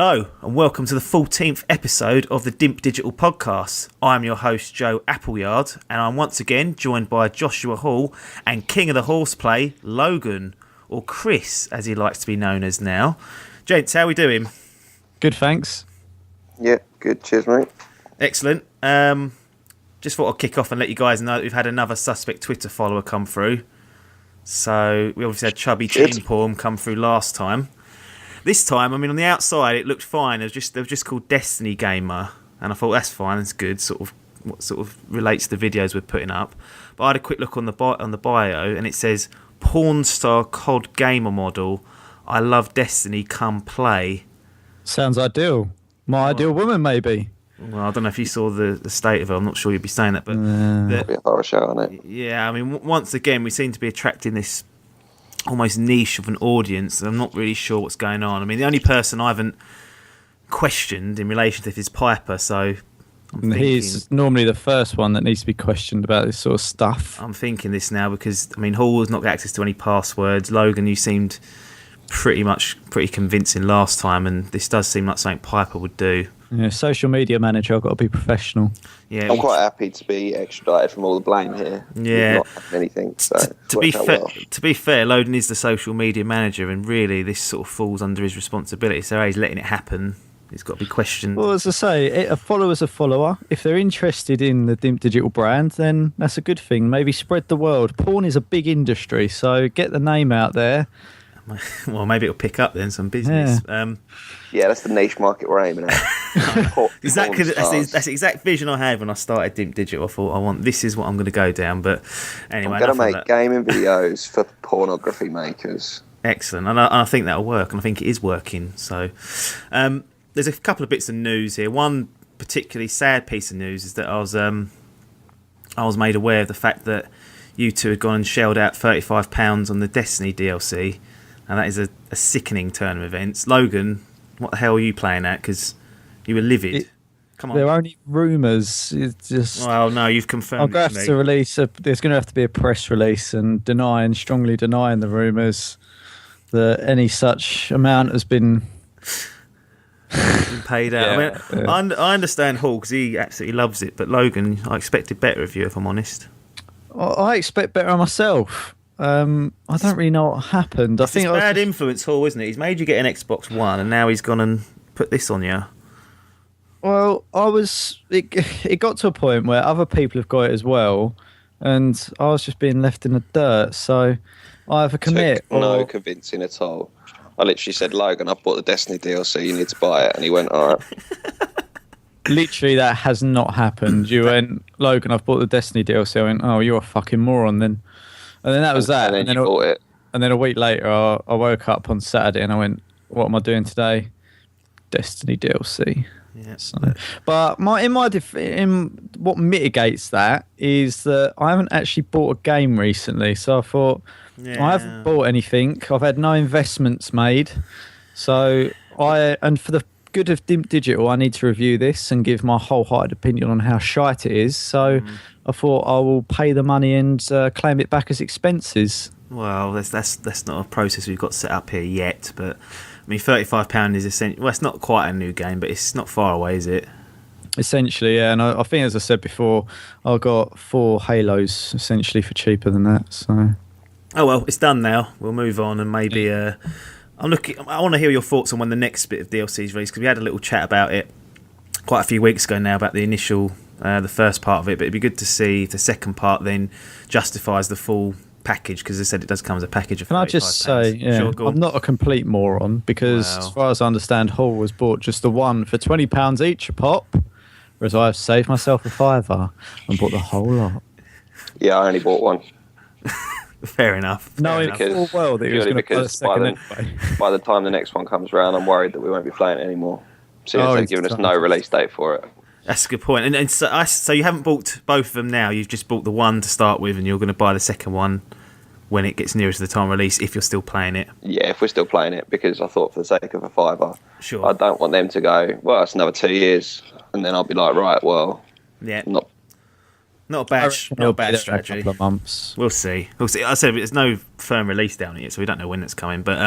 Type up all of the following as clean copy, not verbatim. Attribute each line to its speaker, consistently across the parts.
Speaker 1: Hello and welcome to the 14th episode of the DIMP Digital Podcast. I'm your host Joe Appleyard and I'm once again joined by Joshua Hall and King of the Horseplay, Logan, or Chris as he likes to be known as now. Gents, how are we doing?
Speaker 2: Good, thanks.
Speaker 3: Yeah, good. Cheers, mate.
Speaker 1: Excellent. Just thought I'd kick off and let you guys know that we've had another suspect Twitter follower come through. So we obviously had Chubby Chinporm come through last time. This time, I mean, on the outside, it looked fine. They were just called Destiny Gamer, and I thought that's fine. That's good. What sort of relates to the videos we're putting up. But I had a quick look on the bio, and it says Porn Star COD Gamer Model. I love Destiny. Come play.
Speaker 2: Sounds ideal. My ideal woman, maybe.
Speaker 1: Well, I don't know if you saw the state of it. I'm not sure you'd be saying that, but
Speaker 3: Be a horror show on it.
Speaker 1: Yeah, I mean, once again, we seem to be attracting this almost niche of an audience. I'm not really sure what's going on. I mean, the only person I haven't questioned in relation to this is Piper, so
Speaker 2: he's normally the first one that needs to be questioned about this sort of stuff.
Speaker 1: I'm thinking this now because, I mean, Hall has not got access to any passwords. Logan, you seemed pretty convincing last time, and this does seem like something Piper would do.
Speaker 2: Yeah, social media manager, I've got to be professional.
Speaker 1: Yeah,
Speaker 3: I'm quite happy to be extradited from all the blame here.
Speaker 1: Yeah,
Speaker 3: not having anything. So
Speaker 1: to be fair, Loden is the social media manager, and really this sort of falls under his responsibility. So he's letting it happen. He's got to be questioned.
Speaker 2: Well, as I say, a follower's a follower. If they're interested in the DIMP Digital brand, then that's a good thing. Maybe spread the word. Porn is a big industry, so get the name out there.
Speaker 1: Well, maybe it'll pick up then some business.
Speaker 3: Yeah, that's the niche market we're aiming at.
Speaker 1: Exactly, that's the exact vision I had when I started DIMP Digital. I thought, this is what I'm going to go down. But anyway,
Speaker 3: I'm going to make gaming videos for pornography makers.
Speaker 1: Excellent, and I think that'll work, and I think it is working. So, there's a couple of bits of news here. One particularly sad piece of news is that I was made aware of the fact that you two had gone and shelled out £35 on the Destiny DLC. And that is a sickening turn of events. Logan, what the hell are you playing at? Because you were livid. Come on.
Speaker 2: They're only rumours. It's just.
Speaker 1: Well, no, you've confirmed.
Speaker 2: I'm going to have to release. There's going to have to be a press release and strongly denying the rumours that any such amount has been
Speaker 1: paid out.
Speaker 2: Yeah,
Speaker 1: I understand Hall because he absolutely loves it. But Logan, I expected better of you, if I'm honest.
Speaker 2: I expect better of myself. I don't really know what happened. I think
Speaker 1: it's bad influence, Hall, isn't it? He's made you get an Xbox One, and now he's gone and put this on you.
Speaker 2: Well, it got to a point where other people have got it as well, and I was just being left in the dirt. So I either commit or
Speaker 3: no convincing at all. I literally said, Logan, I bought the Destiny DLC. You need to buy it, and he went, all right.
Speaker 2: Literally, that has not happened. You went, Logan, I've bought the Destiny DLC. I went, oh, you're a fucking moron then. And then that was that.
Speaker 3: And then you bought it.
Speaker 2: And then a week later, I woke up on Saturday and I went, what am I doing today? Destiny DLC.
Speaker 1: Yeah.
Speaker 2: So, but what mitigates that is that I haven't actually bought a game recently. So I thought, I haven't bought anything. I've had no investments made. So and for the good of DIMP Digital, I need to review this and give my wholehearted opinion on how shite it is. So I thought I will pay the money and claim it back as expenses.
Speaker 1: Well, that's not a process we've got set up here yet. But I mean, £35 is essentially. Well, it's not quite a new game, but it's not far away, is it?
Speaker 2: Essentially, yeah. And I think, as I said before, I got 4 Halos essentially for cheaper than that. So.
Speaker 1: Oh well, it's done now. We'll move on and maybe. I want to hear your thoughts on when the next bit of DLC is released because we had a little chat about it quite a few weeks ago now about the initial, the first part of it. But it'd be good to see if the second part then justifies the full package because as I said, it does come as a package of.
Speaker 2: Can I just say, I'm not a complete moron because as far as I understand, Hall was bought just the one for £20 each a pop, whereas I've saved myself a £5 and bought the whole lot.
Speaker 3: Yeah, I only bought one.
Speaker 1: Fair enough.
Speaker 2: Knowing full well that he was going to play the second anyway.
Speaker 3: By the time the next one comes around, I'm worried that we won't be playing it anymore. Since they've given us no release date for it.
Speaker 1: That's a good point. And so you haven't bought both of them now. You've just bought the one to start with, and you're going to buy the second one when it gets nearer to the time of release. If you're still playing it.
Speaker 3: Yeah, if we're still playing it, because I thought for the sake of a £5,
Speaker 1: sure.
Speaker 3: I don't want them to go. Well, it's another 2 years, and then I'll be like, right, well,
Speaker 1: yeah,
Speaker 3: not.
Speaker 1: Not a bad strategy.
Speaker 2: A couple of months.
Speaker 1: We'll see. I said there's no firm release down yet, so we don't know when it's coming. But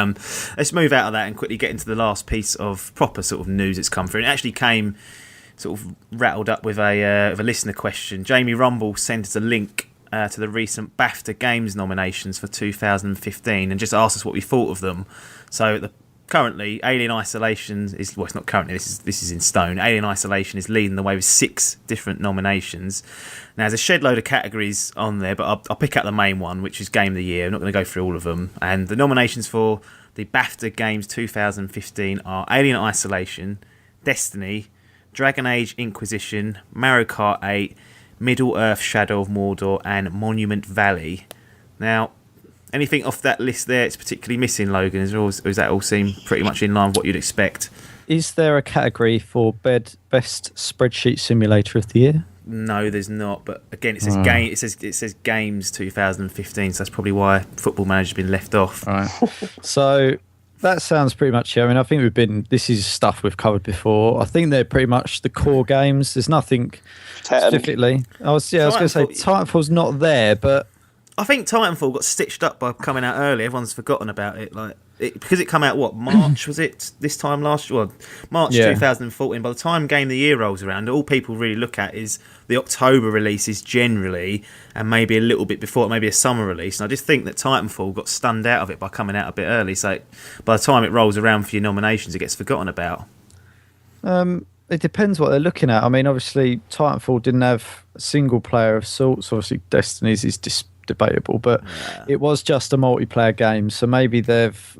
Speaker 1: let's move out of that and quickly get into the last piece of proper sort of news that's come through. It actually came sort of rattled up with a listener question. Jamie Rumble sent us a link to the recent BAFTA Games nominations for 2015 and just asked us what we thought of them. So currently, Alien Isolation is... Well, it's not currently. This is in stone. Alien Isolation is leading the way with 6 different nominations. Now, there's a shed load of categories on there, but I'll pick out the main one, which is Game of the Year. I'm not going to go through all of them. And the nominations for the BAFTA Games 2015 are Alien Isolation, Destiny, Dragon Age Inquisition, Mario Kart 8, Middle-earth Shadow of Mordor, and Monument Valley. Now, anything off that list there it's particularly missing, Logan? Does that all seem pretty much in line with what you'd expect?
Speaker 2: Is there a category for best spreadsheet simulator of the year?
Speaker 1: No, there's not. But again, it says game. It says Games 2015. So that's probably why Football Manager's been left off.
Speaker 2: All right. So that sounds pretty much. I mean, I think this is stuff we've covered before. I think they're pretty much the core games. There's nothing specifically. I was going to say Titanfall's not there, but
Speaker 1: I think Titanfall got stitched up by coming out early. Everyone's forgotten about it. Because it came out, March, was it, this time last year? Well, March 2014. By the time Game of the Year rolls around, all people really look at is the October releases generally, and maybe a little bit before, maybe a summer release. And I just think that Titanfall got stunned out of it by coming out a bit early. So by the time it rolls around for your nominations, it gets forgotten about.
Speaker 2: It depends what they're looking at. I mean, obviously, Titanfall didn't have a single player of sorts. Obviously, Destiny's is debatable, but it was just a multiplayer game, so maybe they've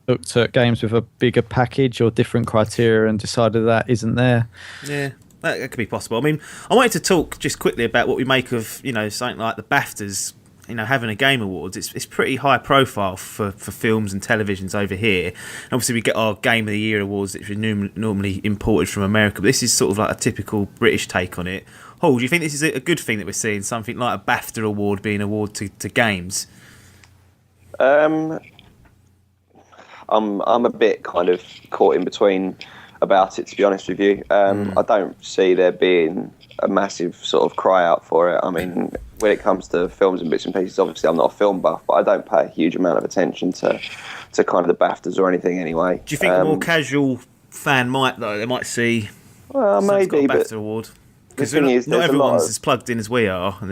Speaker 2: looked at games with a bigger package or different criteria and decided that isn't there.
Speaker 1: Yeah, that could be possible. I mean, I wanted to talk just quickly about what we make of something like the BAFTAs having a Game Awards. It's pretty high profile for films and televisions over here. And obviously we get our Game of the Year awards which are normally imported from America, but this is sort of like a typical British take on it. Hall, do you think this is a good thing that we're seeing something like a BAFTA award being awarded to games?
Speaker 3: I'm a bit kind of caught in between about it, to be honest with you. I don't see there being a massive sort of cry out for it. I mean, when it comes to films and bits and pieces, obviously I'm not a film buff, but I don't pay a huge amount of attention to kind of the BAFTAs or anything anyway.
Speaker 1: Do you think a more casual fan might, though? They might see
Speaker 3: maybe,
Speaker 1: got a BAFTA award? Because not everyone's as plugged in as we are. And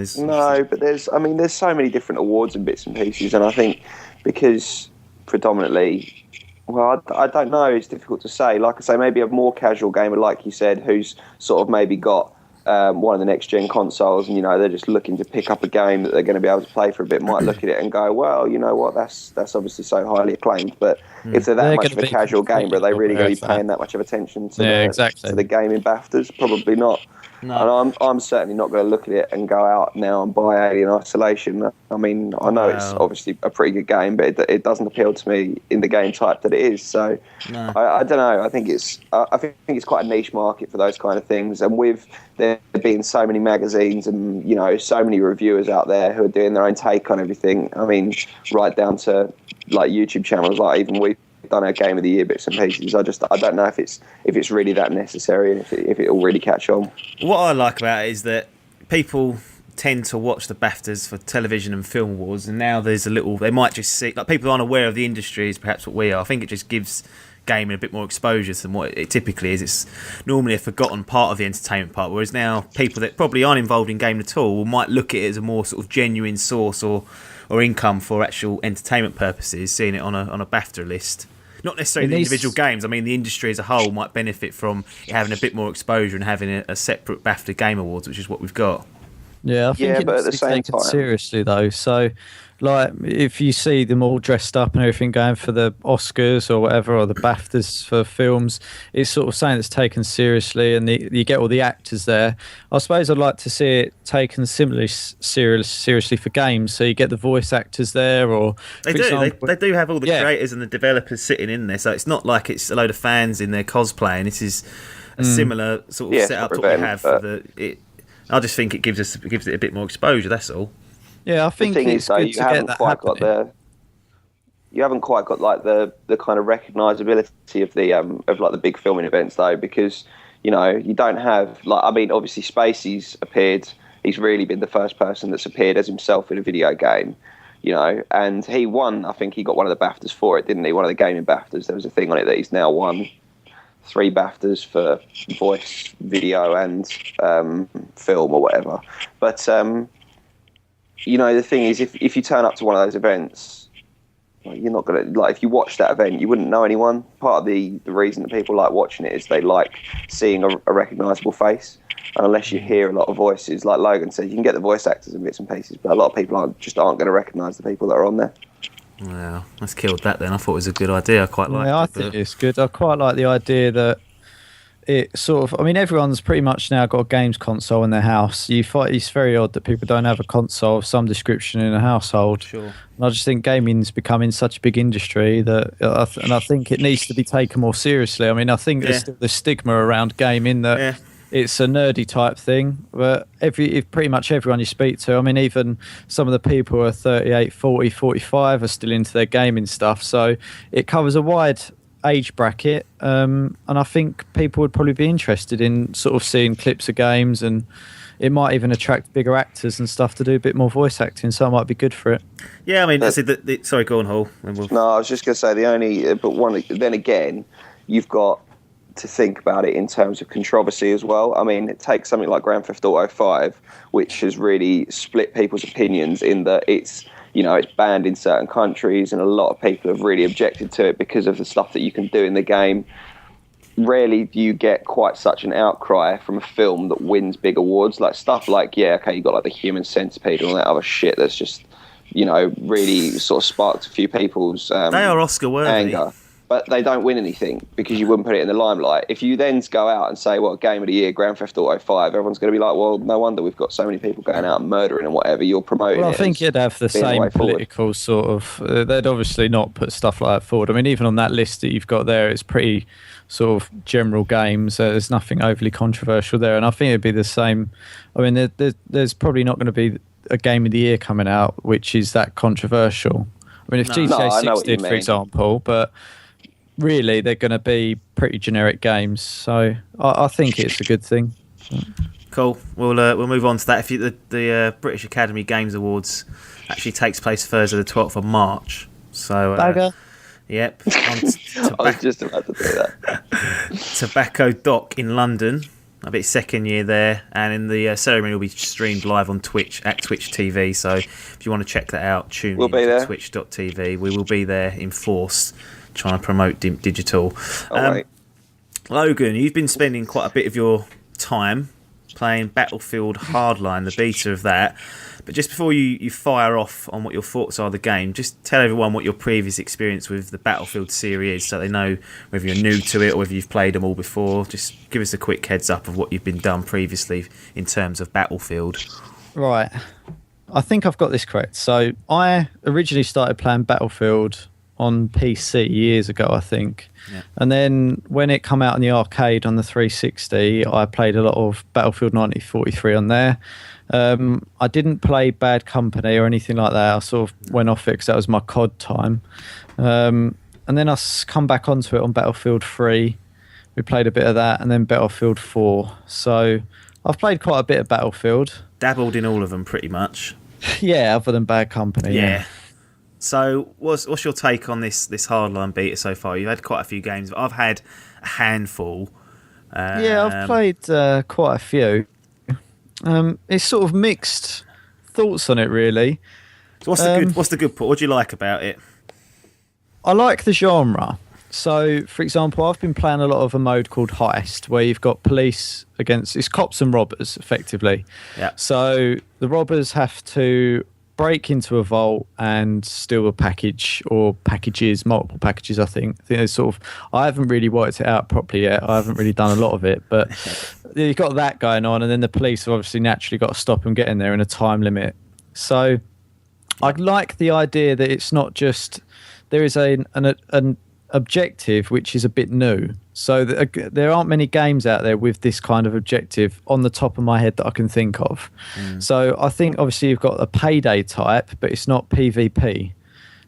Speaker 3: but there's so many different awards and bits and pieces, and I think because predominantly, I don't know, it's difficult to say. Like I say, maybe a more casual gamer, like you said, who's sort of maybe got one of the next-gen consoles, and they're just looking to pick up a game that they're going to be able to play for a bit, might look at it and go, well, you know what, that's obviously so highly acclaimed, but if they're that much of a casual gamer, are they really going to be paying that much of attention to the gaming BAFTAs? Probably not. No. And I'm certainly not going to look at it and go out now and buy Alien Isolation. I mean, I know it's obviously a pretty good game, but it doesn't appeal to me in the game type that it is. So I don't know. I think it's quite a niche market for those kind of things. And with there being so many magazines and so many reviewers out there who are doing their own take on everything. I mean, right down to like YouTube channels, like even we've done our Game of the Year bits and pieces. I don't know if it's really that necessary and if it'll really catch on.
Speaker 1: What I like about it is that people tend to watch the BAFTAs for television and film awards, and now there's they might just see, like, people aren't aware of the industry as perhaps what we are. I think it just gives gaming a bit more exposure than what it typically is. It's normally a forgotten part of the entertainment part, whereas now people that probably aren't involved in gaming at all might look at it as a more sort of genuine source or income for actual entertainment purposes, seeing it on a BAFTA list. Not necessarily the individual games. I mean, the industry as a whole might benefit from having a bit more exposure and having a separate BAFTA Game Awards, which is what we've got.
Speaker 2: Yeah, I think
Speaker 3: but at the
Speaker 2: it's
Speaker 3: same
Speaker 2: taken
Speaker 3: time,
Speaker 2: seriously though. So, like, if you see them all dressed up and everything going for the Oscars or whatever, or the BAFTAs for films, it's sort of saying it's taken seriously, and you get all the actors there. I suppose I'd like to see it taken similarly seriously for games. So you get the voice actors there, or
Speaker 1: they do have all the creators and the developers sitting in there. So it's not like it's a load of fans in there cosplaying. This is a similar sort of setup to what we have for it. I just think it gives it a bit more exposure. That's all.
Speaker 2: Yeah, I think it's good to get that happening.
Speaker 3: You haven't quite got like the kind of recognisability of the big filming events though, because you don't have, like, I mean, obviously Spacey's appeared he's really been the first person that's appeared as himself in a video game, and he won. I think he got one of the BAFTAs for it, didn't he? One of the gaming BAFTAs. There was a thing on it that he's now won 3 BAFTAs for voice, video, and film or whatever. But the thing is, if you turn up to one of those events, you're not gonna if you watch that event, you wouldn't know anyone. Part of the reason that people like watching it is they like seeing a recognisable face. And unless you hear a lot of voices, like Logan said, you can get the voice actors in bits and pieces, but a lot of people aren't going to recognise the people that are on there.
Speaker 1: Wow, let's killed that then. I thought it was a good idea. I quite like it.
Speaker 2: I think it's good. I quite like the idea that it sort of... I mean, everyone's pretty much now got a games console in their house. It's very odd that people don't have a console of some description in a household.
Speaker 1: Sure.
Speaker 2: And I just think gaming's becoming such a big industry that... and I think it needs to be taken more seriously. I mean, I think there's still the stigma around gaming that...
Speaker 1: Yeah.
Speaker 2: It's a nerdy type thing, but pretty much everyone you speak to, I mean, even some of the people who are 38, 40, 45 are still into their gaming stuff. So it covers a wide age bracket, and I think people would probably be interested in sort of seeing clips of games, and it might even attract bigger actors and stuff to do a bit more voice acting, so it might be good for it.
Speaker 1: Yeah, I mean, sorry, go on, Hall.
Speaker 3: No, I was just going to say then again, you've got to think about it in terms of controversy as well. I mean, it takes something like Grand Theft Auto 5, which has really split people's opinions in that it's banned in certain countries, and a lot of people have really objected to it because of the stuff that you can do in the game. Rarely do you get quite such an outcry from a film that wins big awards, like stuff like, you got like the Human Centipede and all that other shit that's just, really sort of sparked a few people's
Speaker 1: they are Oscar worthy.
Speaker 3: Anger. But they don't win anything because you wouldn't put it in the limelight. If you then go out and say, well, Game of the Year, Grand Theft Auto 5, everyone's going to be like, well, no wonder we've got so many people going out and murdering and whatever. You're promoting
Speaker 2: Well, I think you'd have the same political sort of... they'd obviously not put stuff like that forward. I mean, even on that list that you've got there, it's pretty sort of general games. There's nothing overly controversial there. And I think it'd be the same... I mean, there's probably not going to be a Game of the Year coming out which is that controversial. I mean, if GTA 6 did, for example, but... really, they're going to be pretty generic games, so I think it's a good thing.
Speaker 1: Cool. We'll move on to that. The British Academy Games Awards actually takes place Thursday, the 12th of March. So, yep.
Speaker 3: I was just about to do that.
Speaker 1: Tobacco Dock in London. I'll be second year there, and in the ceremony will be streamed live on Twitch at Twitch TV. So if you want to check that out, tune in to twitch.tv. We will be there in force, trying to promote digital.
Speaker 3: Right.
Speaker 1: Logan, you've been spending quite a bit of your time playing Battlefield Hardline, the beta of that. But just before you fire off on what your thoughts are of the game, just tell everyone what your previous experience with the Battlefield series is, so they know whether you're new to it or whether you've played them all before. Just give us a quick heads up of what you've been done previously in terms of Battlefield.
Speaker 2: Right. I think I've got this correct. So I originally started playing Battlefield on PC years ago, I think. Yeah. And then when it came out in the arcade on the 360, I played a lot of Battlefield 1943 on there. I didn't play Bad Company or anything like that. I sort of went off it because that was my COD time. And then I come back onto it on Battlefield 3. We played a bit of that, and then Battlefield 4. So I've played quite a bit of Battlefield.
Speaker 1: Dabbled in all of them pretty much.
Speaker 2: Yeah, other than Bad Company.
Speaker 1: Yeah. So what's your take on this Hardline beta so far? You've had quite a few games, but I've had a handful.
Speaker 2: Yeah, I've played quite a few. It's sort of mixed thoughts on it, really.
Speaker 1: So what's the good part? What do you like about it?
Speaker 2: I like the genre. So, for example, I've been playing a lot of a mode called Heist, where you've got police against... It's cops and robbers, effectively.
Speaker 1: Yeah.
Speaker 2: So the robbers have to break into a vault and steal a package or packages, multiple packages, I think. I think it's sort of... I haven't really worked it out properly yet. I haven't really done a lot of it, but you've got that going on, and then the police have obviously naturally got to stop them getting there in a time limit. So I like the idea that it's not just... There is an objective which is a bit new, so there aren't many games out there with this kind of objective on the top of my head that I can think of. So I think obviously you've got a payday type, but it's not PvP.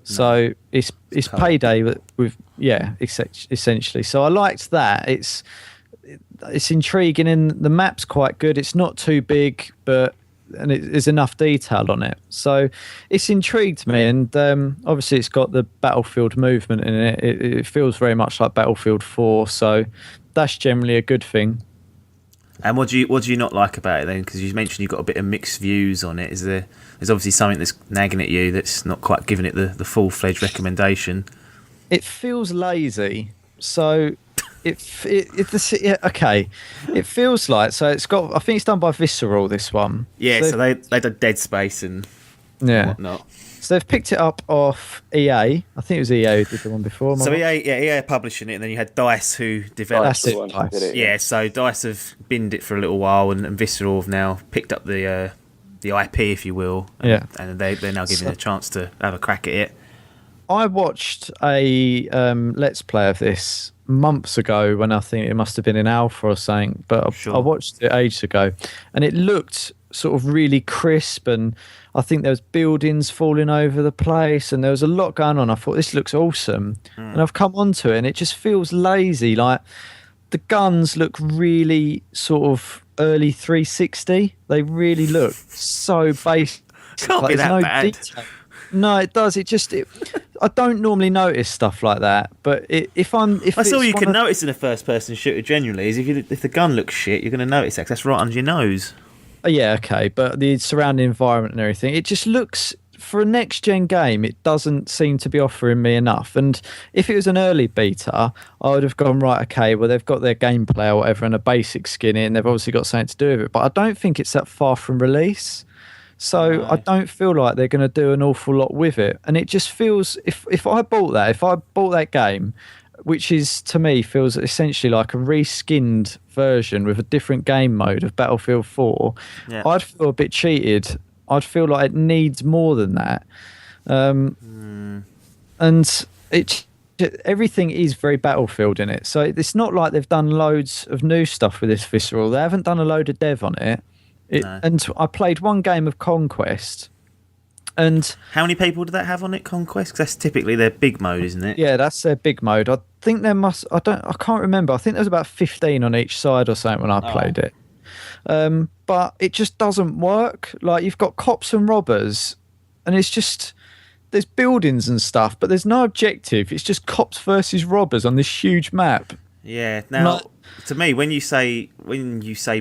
Speaker 2: So it's payday with essentially. So I liked that. It's intriguing, and the map's quite good. It's not too big, but there's enough detail on it. So it's intrigued me, and obviously it's got the Battlefield movement in it. It feels very much like Battlefield 4, so that's generally a good thing.
Speaker 1: And what do you not like about it then? Because you mentioned you've got a bit of mixed views on it. There's obviously something that's nagging at you that's not quite giving it the full-fledged recommendation.
Speaker 2: It feels lazy. So it feels like, so it's got, I think it's done by Visceral, this one.
Speaker 1: Yeah, so they did Dead Space and whatnot.
Speaker 2: So they've picked it up off EA. I think it was EA who did the one before.
Speaker 1: So EA are publishing it, and then you had DICE who developed
Speaker 2: it.
Speaker 3: DICE.
Speaker 1: Yeah, so DICE have binned it for a little while, and Visceral have now picked up the IP, if you will. And they're now giving it a chance to have a crack at it.
Speaker 2: I watched a Let's Play of this months ago when I think it must have been in alpha or something, but I watched it ages ago, and it looked sort of really crisp, and I think there was buildings falling over the place, and there was a lot going on. I thought, this looks awesome. And I've come onto it, and it just feels lazy. Like, the guns look really sort of early 360. They really look so basic.
Speaker 1: Can't be that bad.
Speaker 2: Detail. No, it does. I don't normally notice stuff like that, but
Speaker 1: that's all you can notice in a first-person shooter. Generally, is if the gun looks shit, you're going to notice that 'cause that's right under your nose.
Speaker 2: Yeah, okay, but the surrounding environment and everything, it just looks, for a next-gen game, it doesn't seem to be offering me enough. And if it was an early beta, I would have gone, right, okay, well, they've got their gameplay or whatever and a basic skin in, and they've obviously got something to do with it. But I don't think it's that far from release. So I don't feel like they're going to do an awful lot with it. And it just feels, if I bought that game, which is, to me, feels essentially like a reskinned version with a different game mode of Battlefield 4, I'd feel a bit cheated. I'd feel like it needs more than that. And everything is very Battlefield in it. So it's not like they've done loads of new stuff with this Visceral. They haven't done a load of dev on it. No. And I played one game of Conquest. And
Speaker 1: how many people do that have on it, Conquest? Because that's typically their big mode, isn't it?
Speaker 2: Yeah, that's their big mode. I think there must. I can't remember. I think there was about 15 on each side or something when I played it. But it just doesn't work. Like, you've got cops and robbers, and it's just, there's buildings and stuff, but there's no objective. It's just cops versus robbers on this huge map.
Speaker 1: Yeah. Now, to me, when you say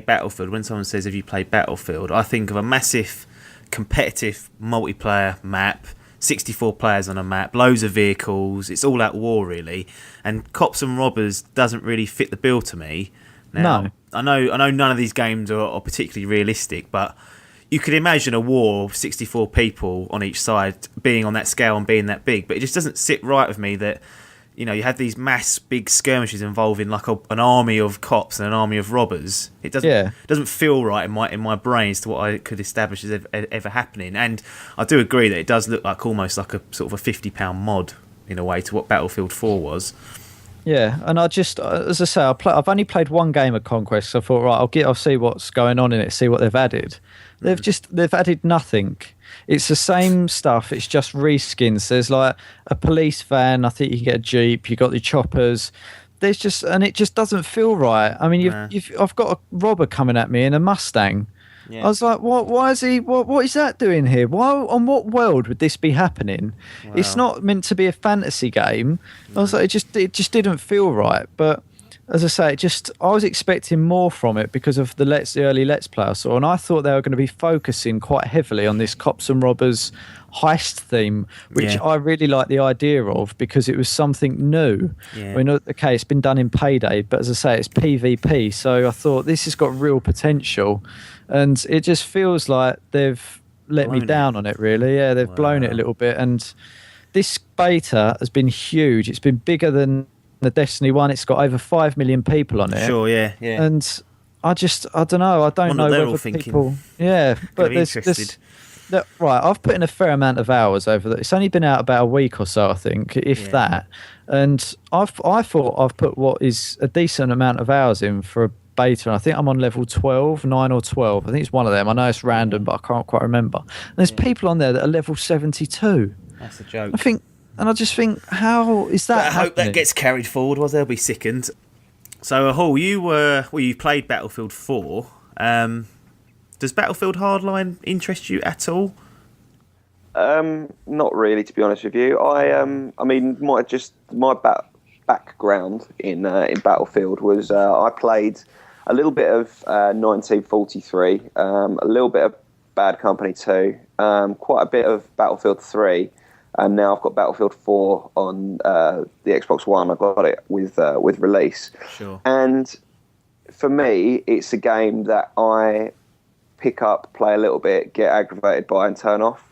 Speaker 1: Battlefield, when someone says, "Have you played Battlefield?" I think of a massive competitive multiplayer map, 64 players on a map, loads of vehicles. It's all out war, really. And cops and robbers doesn't really fit the bill to me. Now, I know none of these games are particularly realistic, but you could imagine a war of 64 people on each side being on that scale and being that big. But it just doesn't sit right with me that, you know, you have these mass big skirmishes involving like an army of cops and an army of robbers. It doesn't feel right in my brain as to what I could establish as ever happening. And I do agree that it does look like almost like a sort of a £50 mod in a way to what Battlefield 4 was.
Speaker 2: Yeah, and I just, as I say, I've only played one game of Conquest, so I thought, right, I'll see what's going on in it, see what they've added. They've added nothing. It's the same stuff. It's just reskins. There's like a police van. I think you can get a Jeep. You got the choppers. It just doesn't feel right. I mean, I've got a robber coming at me in a Mustang. Yeah. I was like, what? Why is he? What is that doing here? Why? On what world would this be happening? Wow. It's not meant to be a fantasy game. I was like, it just didn't feel right. But as I say, I was expecting more from it because of the early Let's Play I saw, and I thought they were going to be focusing quite heavily on this cops and robbers heist theme, which I really like the idea of because it was something new. Yeah. I mean, okay, it's been done in Payday, but as I say, it's PvP, so I thought this has got real potential, and it just feels like they've let me down on it, really. Yeah, they've blown it a little bit, and this beta has been huge. It's been bigger than the Destiny one. It's got over 5 million people on it.
Speaker 1: Sure, yeah.
Speaker 2: And I don't know. I don't know whether people. Yeah, but there's right. I've put in a fair amount of hours over that. It's only been out about a week or so, I think, if that. And I thought I've put what is a decent amount of hours in for a beta. And I think I'm on level 12, 9 or 12. I think it's one of them. I know it's random, but I can't quite remember. And there's people on there that are level 72.
Speaker 1: That's a joke.
Speaker 2: I just think, how is that happening?
Speaker 1: I hope that gets carried forward, or they'll be sickened. So, Hall, you played Battlefield 4. Does Battlefield Hardline interest you at all?
Speaker 3: Not really, to be honest with you. I mean, my background in Battlefield was I played a little bit of 1943, a little bit of Bad Company 2, quite a bit of Battlefield 3, and now I've got Battlefield 4 on the Xbox One. I got it with release.
Speaker 1: Sure.
Speaker 3: And for me, it's a game that I pick up, play a little bit, get aggravated by, and turn off.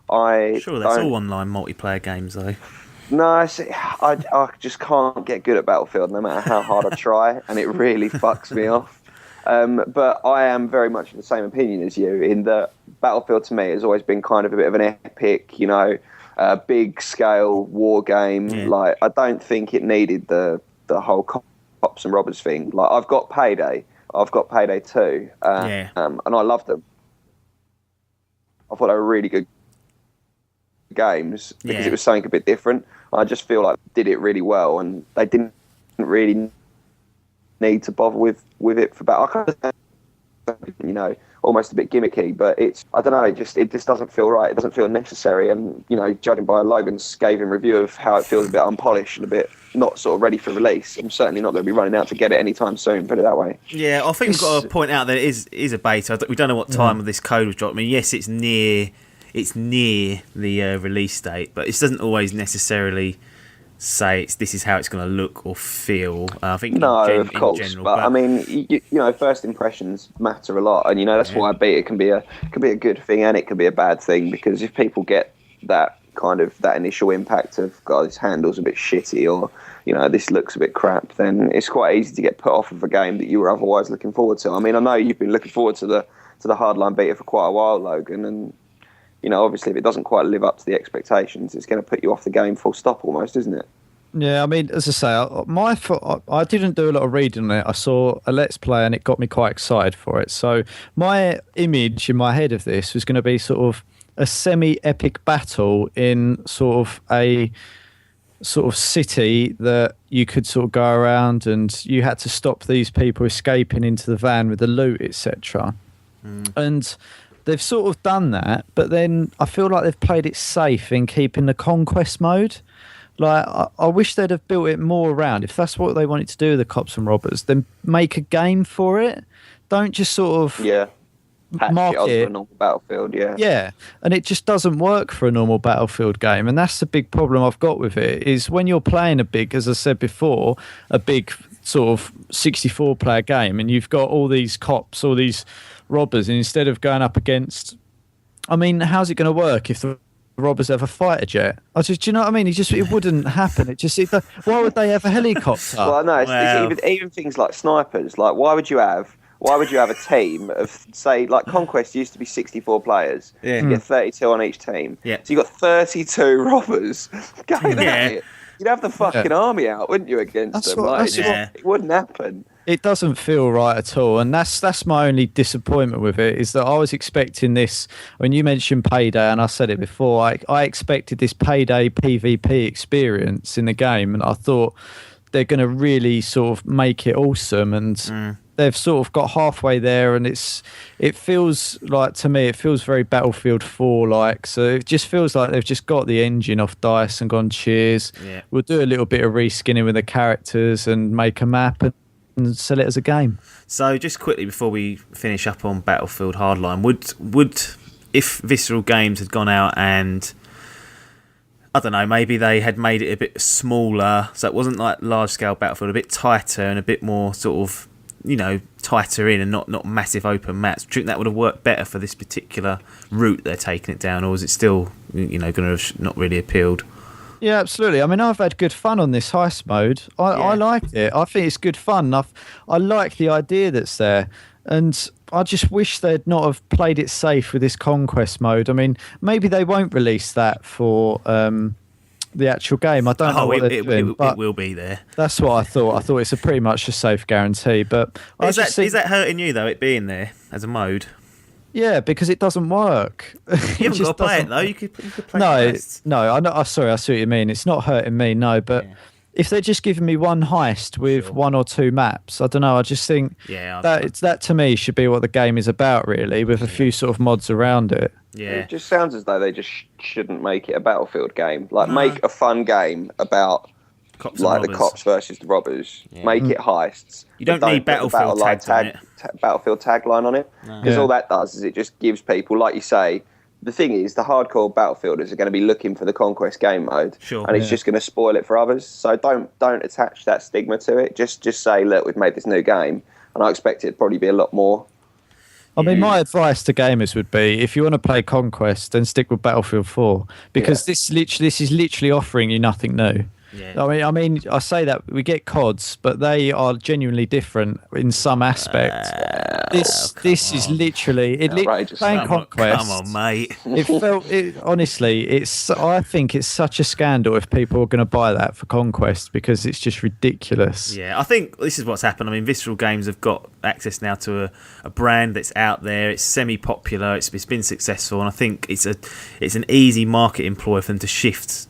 Speaker 1: Sure, that's all online multiplayer games, though.
Speaker 3: No, I just can't get good at Battlefield, no matter how hard I try, and it really fucks me off. But I am very much of the same opinion as you, in that Battlefield to me has always been kind of a bit of an epic, big scale war game.
Speaker 1: Yeah.
Speaker 3: Like, I don't think it needed the whole cops and robbers thing. Like, I've got Payday 2, and I love them. I thought they were really good games because it was something a bit different. I just feel like they did it really well, and they didn't really need to bother with it for battle. Almost a bit gimmicky, but I don't know, it just doesn't feel right. It doesn't feel necessary, and judging by Logan's scathing review of how it feels a bit unpolished and a bit not sort of ready for release, I'm certainly not going to be running out to get it anytime soon, put it that way.
Speaker 1: Yeah, I think we've got to point out that it is a beta. We don't know what time of this code was dropped. I mean, yes, it's near the release date, but it doesn't always necessarily say this is how it's going to look or feel. I think
Speaker 3: of course,
Speaker 1: in general,
Speaker 3: but I mean, first impressions matter a lot, and that's why a beta can be a good thing and it can be a bad thing, because if people get that initial impact of, God, this handle's a bit shitty, or this looks a bit crap, then it's quite easy to get put off of a game that you were otherwise looking forward to. I mean, I know you've been looking forward to the Hardline beta for quite a while, Logan, and obviously if it doesn't quite live up to the expectations, it's going to put you off the game full stop almost, isn't it?
Speaker 2: Yeah, I mean, as I say, I didn't do a lot of reading on it. I saw a Let's Play and it got me quite excited for it. So my image in my head of this was going to be sort of a semi-epic battle in sort of a sort of city that you could sort of go around and you had to stop these people escaping into the van with the loot, etc. And they've sort of done that, but then I feel like they've played it safe in keeping the conquest mode. Like, I wish they'd have built it more around. If that's what they wanted to do with the cops and robbers, then make a game for it. Don't just sort of market it
Speaker 3: for a normal Battlefield.
Speaker 2: Yeah, and it just doesn't work for a normal Battlefield game, and that's the big problem I've got with it. Is when you're playing as I said before, a big sort of 64-player game, and you've got all these cops, all these robbers, and instead of going up against, I mean, how's it going to work if the robbers have a fighter jet? Do you know what I mean? It wouldn't happen. Why would they have a helicopter?
Speaker 3: Well, no, it's even things like snipers. Like, why would you have a team of, say, like Conquest used to be 64 players.
Speaker 1: Yeah.
Speaker 3: You get 32 on each team.
Speaker 1: Yeah.
Speaker 3: So you got 32 robbers going at it. You'd have the fucking army out, wouldn't you, against them? It wouldn't happen.
Speaker 2: It doesn't feel right at all, and that's my only disappointment with it, is that I was expecting this. When you mentioned Payday, and I said it before, I expected this Payday PvP experience in the game, and I thought they're going to really sort of make it awesome, and they've sort of got halfway there, and it feels like, to me, it feels very Battlefield 4 like. So it just feels like they've just got the engine off DICE and gone, cheers. Yeah. We'll do a little bit of reskinning with the characters and make a map and sell it as a game.
Speaker 1: So just quickly before we finish up on Battlefield Hardline, would if Visceral Games had gone out and, I don't know, maybe they had made it a bit smaller, so it wasn't like large scale Battlefield, a bit tighter and a bit more sort of, tighter in and not massive open maps, do you think that would have worked better for this particular route they're taking it down, or is it still going to have not really appealed?
Speaker 2: Yeah, absolutely. I mean, I've had good fun on this heist mode. I liked it. I think it's good fun. I like the idea that's there. And I just wish they'd not have played it safe with this conquest mode. I mean, maybe they won't release that for the actual game. I don't know what they're doing.
Speaker 1: It will be there.
Speaker 2: That's what I thought. I thought it's pretty much a safe guarantee. But
Speaker 1: is that hurting you, though, it being there as a mode?
Speaker 2: Yeah, because it doesn't work.
Speaker 1: You haven't got to play it, though. You could play it.
Speaker 2: No, I know. Sorry, I see what you mean. It's not hurting me, no, but if they're just giving me one heist with one or two maps, I don't know. I just think that to me should be what the game is about, really, with a few sort of mods around it.
Speaker 1: Yeah,
Speaker 3: it just sounds as though they just shouldn't make it a Battlefield game. Like, make a fun game about
Speaker 1: cops
Speaker 3: the cops versus the robbers. Yeah. Make it heists.
Speaker 1: You don't need Battlefield
Speaker 3: Battlefield tagline on it, because all that does is it just gives people, like you say. The thing is, the hardcore Battlefielders are going to be looking for the Conquest game mode, and it's just going to spoil it for others. So don't attach that stigma to it. Just say, look, we've made this new game, and I expect it to probably be a lot more.
Speaker 2: I mean, my advice to gamers would be, if you want to play Conquest, then stick with Battlefield 4, because this is literally offering you nothing new. Yeah. I mean, I say that we get CODs, but they are genuinely different in some aspects. This is literally playing Conquest.
Speaker 1: Come on, mate.
Speaker 2: Honestly, I think it's such a scandal if people are going to buy that for Conquest, because it's just ridiculous.
Speaker 1: Yeah, I think this is what's happened. I mean, Visceral Games have got access now to a brand that's out there. It's semi-popular. It's been successful, and I think it's an easy market employ for them to shift,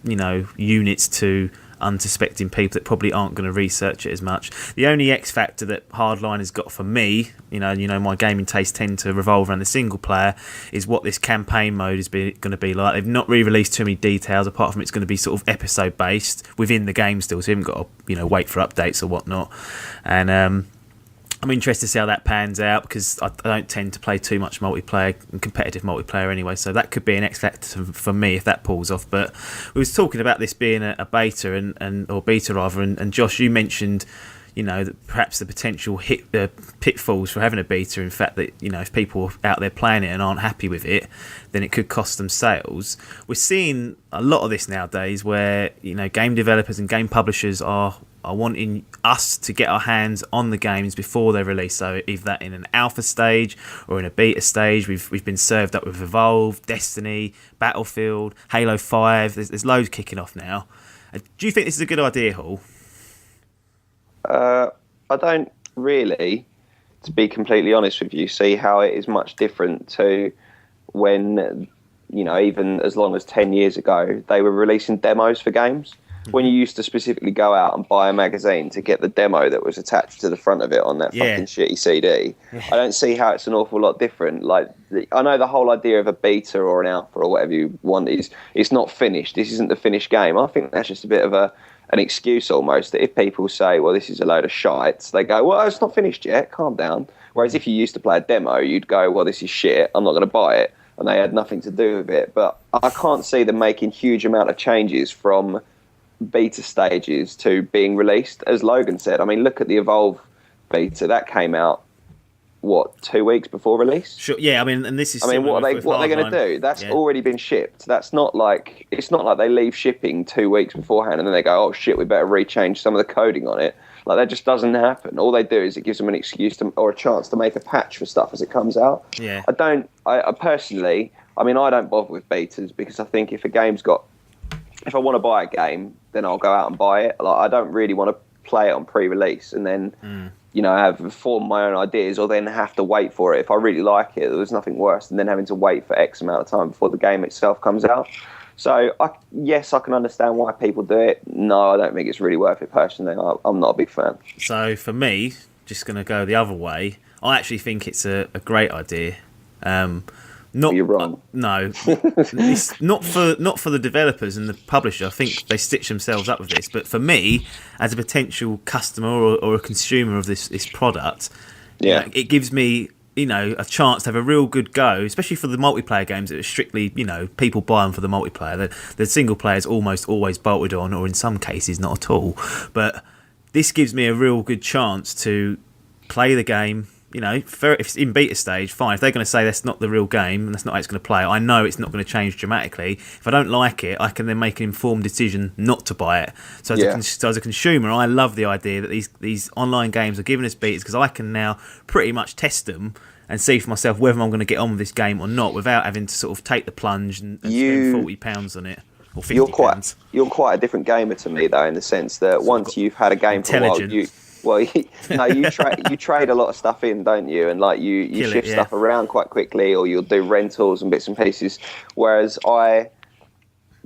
Speaker 1: units to unsuspecting people that probably aren't going to research it as much. The only X factor that Hardline has got for me, my gaming tastes tend to revolve around the single player, is what this campaign mode is going to be like. They've not re-released too many details, apart from it's going to be sort of episode based within the game still, so you haven't got to wait for updates or whatnot. And I'm interested to see how that pans out, because I don't tend to play too much multiplayer and competitive multiplayer anyway, so that could be an X factor for me if that pulls off. But we was talking about this being a beta or beta rather, and Josh, you mentioned that perhaps the potential pitfalls for having a beta, in fact, that if people are out there playing it and aren't happy with it, then it could cost them sales. We're seeing a lot of this nowadays, where game developers and game publishers are wanting us to get our hands on the games before they're released. So either that in an alpha stage or in a beta stage. We've been served up with Evolve, Destiny, Battlefield, Halo 5. There's loads kicking off now. Do you think this is a good idea, Hall?
Speaker 3: I don't really, to be completely honest with you, see how it is much different to when, even as long as 10 years ago, they were releasing demos for games. When you used to specifically go out and buy a magazine to get the demo that was attached to the front of it on that fucking shitty CD, I don't see how it's an awful lot different. Like, I know the whole idea of a beta or an alpha or whatever you want is it's not finished. This isn't the finished game. I think that's just a bit of an excuse almost, that if people say, well, this is a load of shite, they go, well, it's not finished yet, calm down. Whereas if you used to play a demo, you'd go, well, this is shit, I'm not going to buy it. And they had nothing to do with it. But I can't see them making huge amount of changes from beta stages to being released. As Logan said, I mean, look at the Evolve beta. That came out, 2 weeks before release?
Speaker 1: Sure. Yeah, I mean, and this is.
Speaker 3: I mean, what are they going to do? That's already been shipped. That's not like, it's not like they leave shipping 2 weeks beforehand and then they go, oh shit, we better rechange some of the coding on it. Like, that just doesn't happen. All they do is it gives them an excuse or a chance to make a patch for stuff as it comes out.
Speaker 1: Yeah.
Speaker 3: I personally, I don't bother with betas, because I think if I want to buy a game, then I'll go out and buy it. Like, I don't really want to play it on pre-release and then, have formed my own ideas, or then have to wait for it. If I really like it, there's nothing worse than then having to wait for X amount of time before the game itself comes out. So, yes, I can understand why people do it. No, I don't think it's really worth it personally. I'm not a big fan.
Speaker 1: So, for me, just going to go the other way, I actually think it's a great idea.
Speaker 3: You're wrong.
Speaker 1: No, it's not for the developers and the publisher. I think they stitch themselves up with this. But for me, as a potential customer or a consumer of this product, it gives me a chance to have a real good go, especially for the multiplayer games that are strictly people buy them for the multiplayer. The single player is almost always bolted on, or in some cases not at all. But this gives me a real good chance to play the game. If it's in beta stage, fine. If they're going to say that's not the real game and that's not how it's going to play, I know it's not going to change dramatically. If I don't like it, I can then make an informed decision not to buy it. So as a consumer, I love the idea that these online games are giving us betas, because I can now pretty much test them and see for myself whether I'm going to get on with this game or not, without having to sort of take the plunge and spend £40 on it. Or £50.
Speaker 3: You're quite a different gamer to me, though, in the sense that once you've had a game for a while, you trade a lot of stuff in, don't you? And like you shift stuff around quite quickly, or you'll do rentals and bits and pieces. Whereas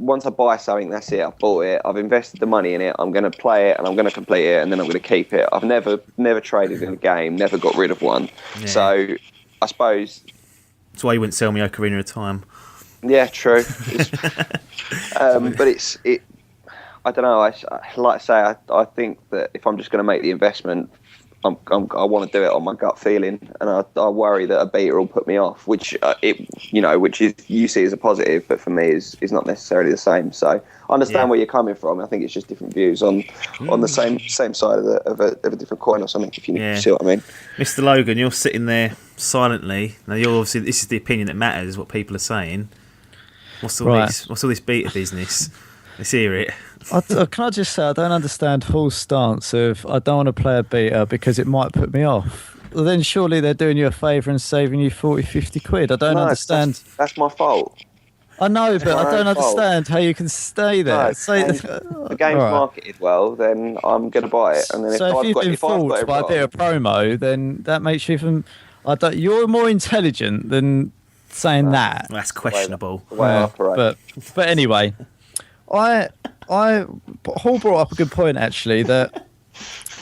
Speaker 3: once I buy something, that's it. I've bought it. I've invested the money in it. I'm going to play it and I'm going to complete it, and then I'm going to keep it. I've never traded in a game, never got rid of one.
Speaker 1: Yeah.
Speaker 3: So I suppose
Speaker 1: that's why you wouldn't sell me Ocarina of Time.
Speaker 3: Yeah, true. But it. I don't know. Like I say, I think that if I'm just going to make the investment, I want to do it on my gut feeling, and I worry that a beta will put me off, which which is you see as a positive, but for me is not necessarily the same. So I understand where you're coming from. I think it's just different views on the same side of a different coin or something. If you see what I mean, Mr.
Speaker 1: Logan, you're sitting there silently. Now you're obviously this is the opinion that matters. What people are saying. What's all this beta business? Let's hear it.
Speaker 2: Can I just say, I don't understand Hall's stance of I don't want to play a beta because it might put me off. Well, then surely they're doing you a favour and saving you 40, 50 quid. I don't understand.
Speaker 3: That's my fault.
Speaker 2: I know, but I don't understand how you can stay there.
Speaker 3: No, the game's marketed well, then I'm going to buy it. And then
Speaker 2: so if you've been fooled by a bit of promo, then that makes you even... you're more intelligent than saying that.
Speaker 1: That's questionable.
Speaker 3: The way I operate.
Speaker 2: But anyway... Hall brought up a good point, actually, that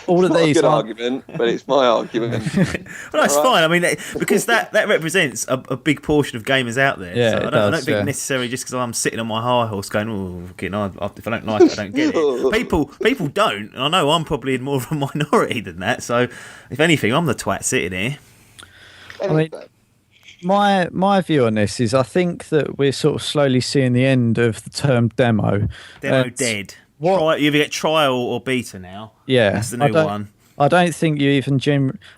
Speaker 2: all of these...
Speaker 3: It's not a good argument, but it's my argument.
Speaker 1: Well, that's fine. I mean, because that represents a big portion of gamers out there.
Speaker 2: Yeah,
Speaker 1: so I don't think necessarily just because I'm sitting on my high horse going, if I don't like it, I don't get it. People don't. And I know I'm probably in more of a minority than that. So, if anything, I'm the twat sitting here.
Speaker 2: I mean... My view on this is I think that we're sort of slowly seeing the end of the term demo.
Speaker 1: Demo dead. You either get trial or beta now.
Speaker 2: Yeah.
Speaker 1: That's the new one.
Speaker 2: I don't think you even...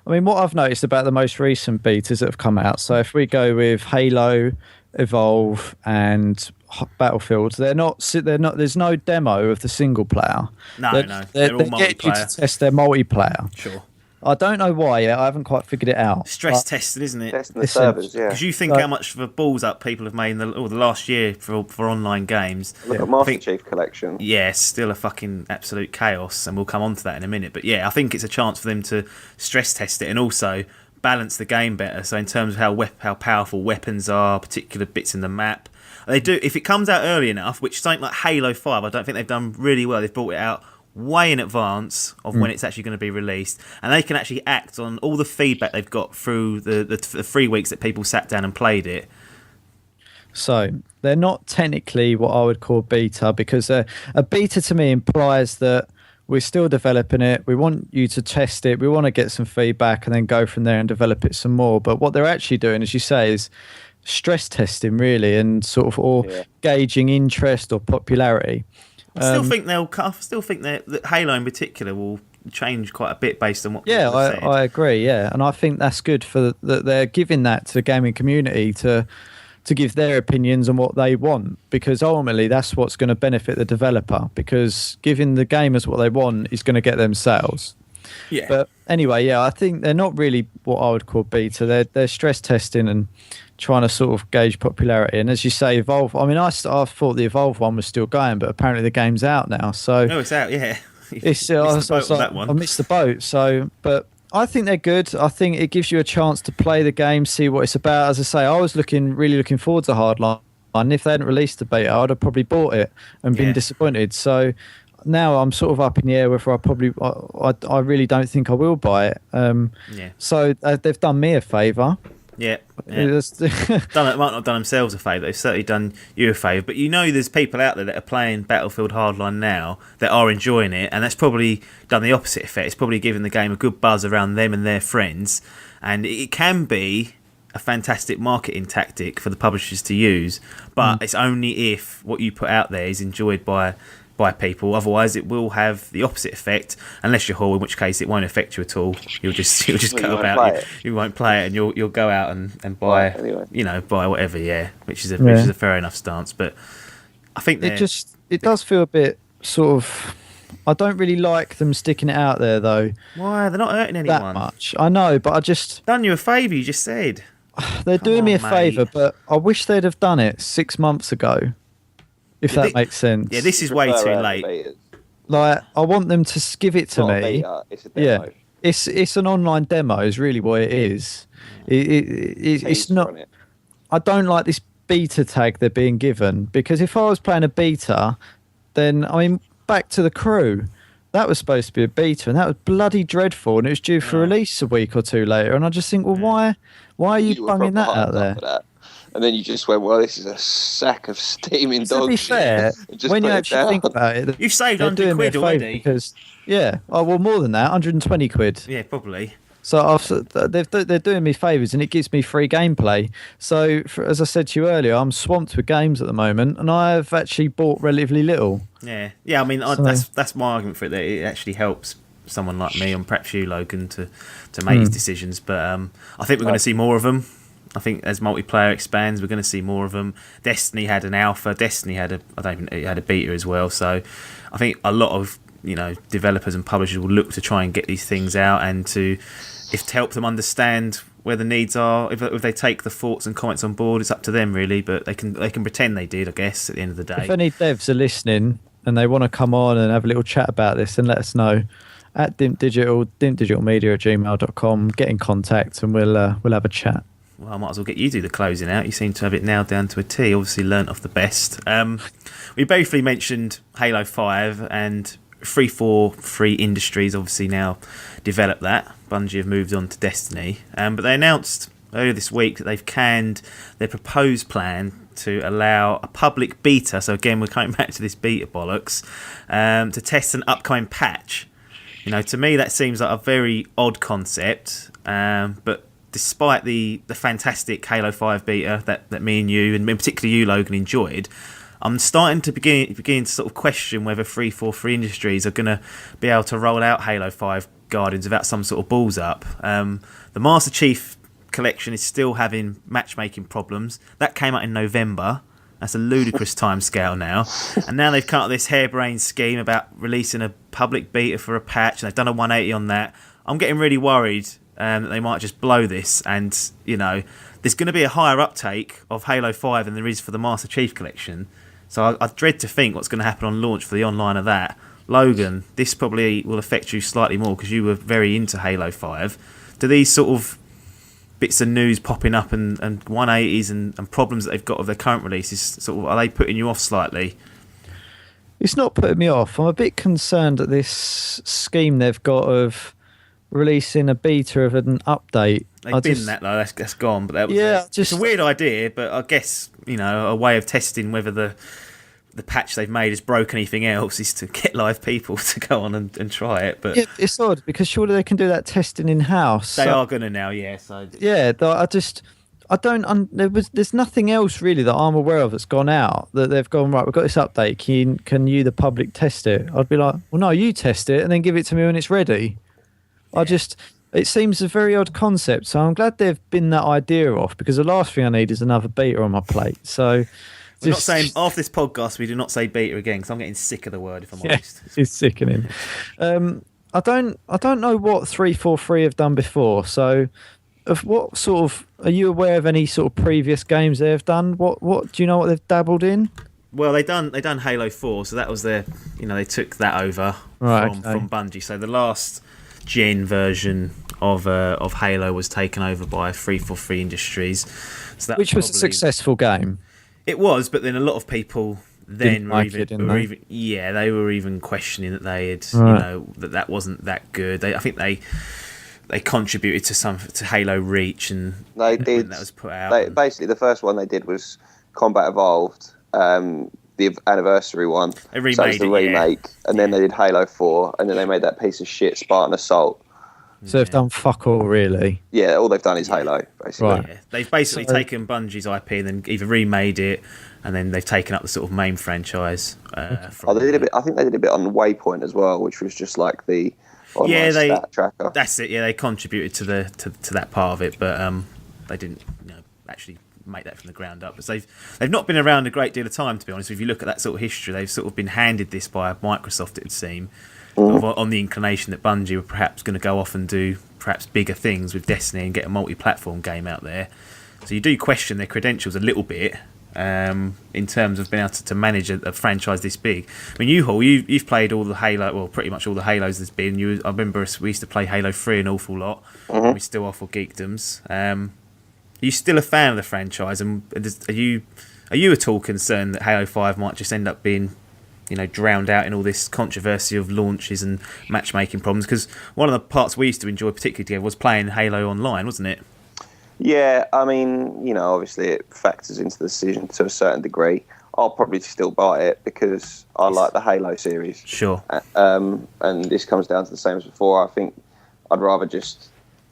Speaker 2: I mean, what I've noticed about the most recent betas that have come out, so if we go with Halo, Evolve and Battlefield, they're not. There's no demo of the single player.
Speaker 1: No,
Speaker 2: they're all multiplayer. Get you to test their multiplayer.
Speaker 1: Sure.
Speaker 2: I don't know why yet. I haven't quite figured it out.
Speaker 1: Stress tested, isn't it?
Speaker 3: Testing the servers, yeah.
Speaker 1: Because you think how much of a balls up people have made in the last year for online games.
Speaker 3: Look at Master Chief Collection.
Speaker 1: Yeah, still a fucking absolute chaos, and we'll come on to that in a minute. But yeah, I think it's a chance for them to stress test it and also balance the game better. So in terms of how powerful weapons are, particular bits in the map, they do. If it comes out early enough, which something like Halo 5, I don't think they've done really well. They've brought it out way in advance of when it's actually going to be released, and they can actually act on all the feedback they've got through the 3 weeks that people sat down and played it.
Speaker 2: So they're not technically what I would call beta, because a beta to me implies that we're still developing it, we want you to test it, we want to get some feedback and then go from there and develop it some more. But what they're actually doing, as you say, is stress testing really, and sort of gauging interest or popularity.
Speaker 1: I still think that Halo in particular will change quite a bit based on what.
Speaker 2: Yeah, I agree. Yeah, and I think that's good that they're giving that to the gaming community to give their opinions on what they want, because ultimately that's what's going to benefit the developer. Because giving the gamers what they want is going to get them sales.
Speaker 1: Yeah.
Speaker 2: But anyway, I think they're not really what I would call beta. They're stress testing and trying to sort of gauge popularity. And as you say, Evolve, I mean, I thought the Evolve one was still going, but apparently the game's out now. So
Speaker 1: no, it's out, yeah.
Speaker 2: I missed the boat. So, but I think they're good. I think it gives you a chance to play the game, see what it's about. As I say, I was really looking forward to Hardline. And if they hadn't released the beta, I'd have probably bought it and been disappointed. So now I'm sort of up in the air whether I really don't think I will buy it. So they've done me a favour.
Speaker 1: Yeah. Might not have done themselves a favour. They've certainly done you a favour. But there's people out there that are playing Battlefield Hardline now that are enjoying it, and that's probably done the opposite effect. It's probably given the game a good buzz around them and their friends, and it can be a fantastic marketing tactic for the publishers to use. But it's only if what you put out there is enjoyed by people. Otherwise, it will have the opposite effect. Unless you're Hall, in which case it won't affect you at all. You'll just go about. You won't play it, and you'll go out and buy. Buy whatever. Yeah, which is a fair enough stance. But I think
Speaker 2: it does feel a bit sort of. I don't really like them sticking it out there though.
Speaker 1: Why? They're not hurting anyone
Speaker 2: that much. I know, but I just
Speaker 1: done you a favour. You just said
Speaker 2: they're doing me a favour, but I wish they'd have done it 6 months ago. If that makes sense.
Speaker 1: Yeah, this is way too late.
Speaker 2: Like, I want them to give it to me.
Speaker 3: It's a demo.
Speaker 2: Yeah, it's an online demo. Is really what it is. It's not. I don't like this beta tag they're being given. Because if I was playing a beta, then, I mean, back to the Crew. That was supposed to be a beta, and that was bloody dreadful, and it was due for release a week or two later. And I just think, well, why are you bunging that out there?
Speaker 3: And then you just went, well, this is a sack of steaming dog
Speaker 2: To be fair, when you actually think about it,
Speaker 1: you've saved £100 already.
Speaker 2: Because, well, more than that, 120 quid.
Speaker 1: Yeah, probably.
Speaker 2: So they're doing me favours, and it gives me free gameplay. So, as I said to you earlier, I'm swamped with games at the moment, and I've actually bought relatively little.
Speaker 1: Yeah. I mean, that's my argument for it. That it actually helps someone like me, and perhaps you, Logan, to make these decisions. But I think we're going to see more of them. I think as multiplayer expands, we're going to see more of them. Destiny had an alpha. Destiny had a beta as well. So I think a lot of developers and publishers will look to try and get these things out, and to help them understand where the needs are. If they take the thoughts and comments on board, it's up to them really. But they can pretend they did, I guess, at the end of the day.
Speaker 2: If any devs are listening and they want to come on and have a little chat about this, then let us know at dimpdigitalmedia@gmail.com. Get in contact and we'll have a chat.
Speaker 1: Well, I might as well get you to do the closing out. You seem to have it nailed down to a T. Obviously learnt off the best. We briefly mentioned Halo 5, and 343 Industries obviously now developed that. Bungie have moved on to Destiny. But they announced earlier this week that they've canned their proposed plan to allow a public beta, so again we're coming back to this beta bollocks, to test an upcoming patch. To me that seems like a very odd concept, but despite the fantastic Halo 5 beta that me and you, and particularly you, Logan, enjoyed, I'm starting to begin to sort of question whether 343 Industries are going to be able to roll out Halo 5 Guardians without some sort of balls up. The Master Chief Collection is still having matchmaking problems. That came out in November. That's a ludicrous timescale now. And now they've come up with this harebrained scheme about releasing a public beta for a patch, and they've done a 180 on that. I'm getting really worried that they might just blow this, and there's going to be a higher uptake of Halo 5 than there is for the Master Chief Collection. So I dread to think what's going to happen on launch for the online of that. Logan, this probably will affect you slightly more because you were very into Halo 5. Do these sort of bits of news popping up and 180s and problems that they've got of their current releases, are they putting you off slightly?
Speaker 2: It's not putting me off. I'm a bit concerned at this scheme they've got of releasing a beta of an update.
Speaker 1: They've been that though, that's gone. But that was it's a weird idea, but I guess a way of testing whether the patch they've made has broken anything else is to get live people to go on and try it. But
Speaker 2: it's odd because surely they can do that testing in house.
Speaker 1: They are going to now, yes.
Speaker 2: There's nothing else really that I'm aware of that's gone out that they've gone, right, we've got this update. Can you, the public, test it? I'd be like, well, no, you test it and then give it to me when it's ready. Yeah. It seems a very odd concept, so I'm glad they've bin that idea off, because the last thing I need is another beta on my plate. So
Speaker 1: we're not saying, after this podcast, we do not say beta again, because I'm getting sick of the word, if I'm honest.
Speaker 2: It's sickening. I don't know what 343 have done before, so of what sort of, are you aware of any sort of previous games they've done? What do you know what they've dabbled in?
Speaker 1: Well, they done Halo 4, so that was their, they took that over from Bungie. So the last gen version of Halo was taken over by 343 Industries. So
Speaker 2: which was a successful game.
Speaker 1: It was, but then a lot of people then they were even questioning that they had, that wasn't that good. I think they contributed to Halo Reach, and
Speaker 3: they did.
Speaker 1: That was put out.
Speaker 3: Basically, the first one they did was Combat Evolved, the anniversary one.
Speaker 1: They remade
Speaker 3: the remake, and then they did Halo 4, and then they made that piece of shit Spartan Assault.
Speaker 2: So they've done fuck all, really.
Speaker 3: Yeah, all they've done is Halo, basically.
Speaker 2: Right.
Speaker 1: Yeah. They've basically taken Bungie's IP and then either remade it, and then they've taken up the sort of main franchise.
Speaker 3: They did a bit. I think they did a bit on Waypoint as well, which was just like the stat tracker.
Speaker 1: That's it. Yeah, they contributed to that part of it, but they didn't actually make that from the ground up. But they've not been around a great deal of time, to be honest. If you look at that sort of history, they've sort of been handed this by Microsoft, it would seem. On the inclination that Bungie were perhaps going to go off and do perhaps bigger things with Destiny and get a multi-platform game out there. So you do question their credentials a little bit in terms of being able to manage a franchise this big. I mean, you've played all the Halo, well, pretty much all the Halos there's been. I remember we used to play Halo 3 an awful lot. We still offer geekdoms. you still a fan of the franchise, and are you at all concerned that Halo 5 might just end up being, drowned out in all this controversy of launches and matchmaking problems? Because one of the parts we used to enjoy particularly together was playing Halo Online, wasn't it?
Speaker 3: Yeah, I mean, obviously it factors into the decision to a certain degree. I'll probably still buy it because I like the Halo series.
Speaker 1: Sure.
Speaker 3: And this comes down to the same as before. I think I'd rather just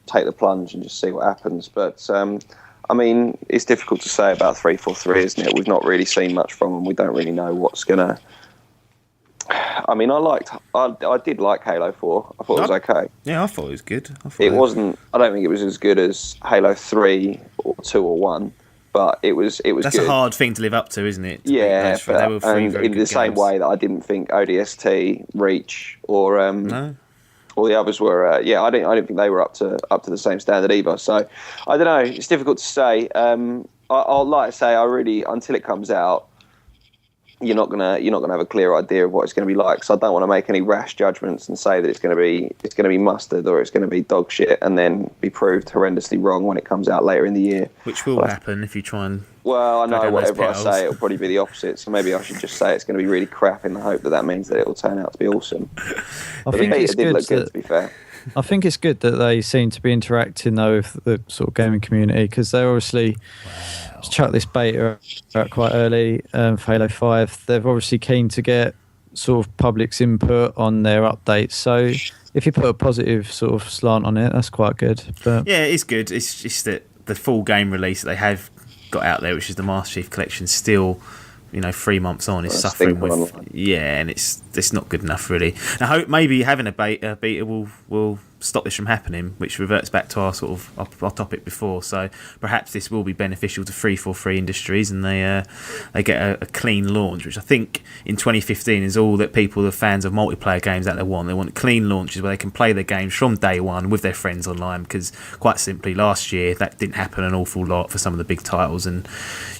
Speaker 3: take the plunge and just see what happens. But, I mean, it's difficult to say about 343, isn't it? We've not really seen much from them. We don't really know what's going to... I mean, I did like Halo 4. I thought it was okay.
Speaker 1: Yeah, I thought it was good.
Speaker 3: I don't think it was as good as Halo 3 or 2 or 1. But it was
Speaker 1: That's
Speaker 3: good.
Speaker 1: a hard thing to live up to, isn't it?
Speaker 3: Yeah,
Speaker 1: they were
Speaker 3: and in the same way that I didn't think ODST, Reach, or all the others were. I didn't think they were up to the same standard either. So I don't know. It's difficult to say. I'll like to say I really, until it comes out, you're not gonna have a clear idea of what it's going to be like. So I don't want to make any rash judgments and say that it's going to be mustard or it's going to be dog shit, and then be proved horrendously wrong when it comes out later in the year.
Speaker 1: Which will happen if you try and.
Speaker 3: Well, I know whatever I say, it'll probably be the opposite. So maybe I should just say it's going to be really crap in the hope that means that it'll turn out to be awesome.
Speaker 2: I think it
Speaker 3: did look good, to be fair.
Speaker 2: I think it's good that they seem to be interacting though with the sort of gaming community, because they're obviously chucked this beta out quite early for Halo 5. They're obviously keen to get sort of public's input on their updates. So if you put a positive sort of slant on it, that's quite good. But
Speaker 1: yeah, it's good. It's just that the full game release that they have got out there, which is the Master Chief Collection, still 3 months on, is suffering with and it's not good enough really. I hope maybe having a beta will stop this from happening, which reverts back to our topic before. So perhaps this will be beneficial to 343 Industries, and they get a clean launch, which I think in 2015 is all that people, the fans of multiplayer games out there want. They want clean launches where they can play their games from day one with their friends online, because quite simply last year that didn't happen an awful lot for some of the big titles, and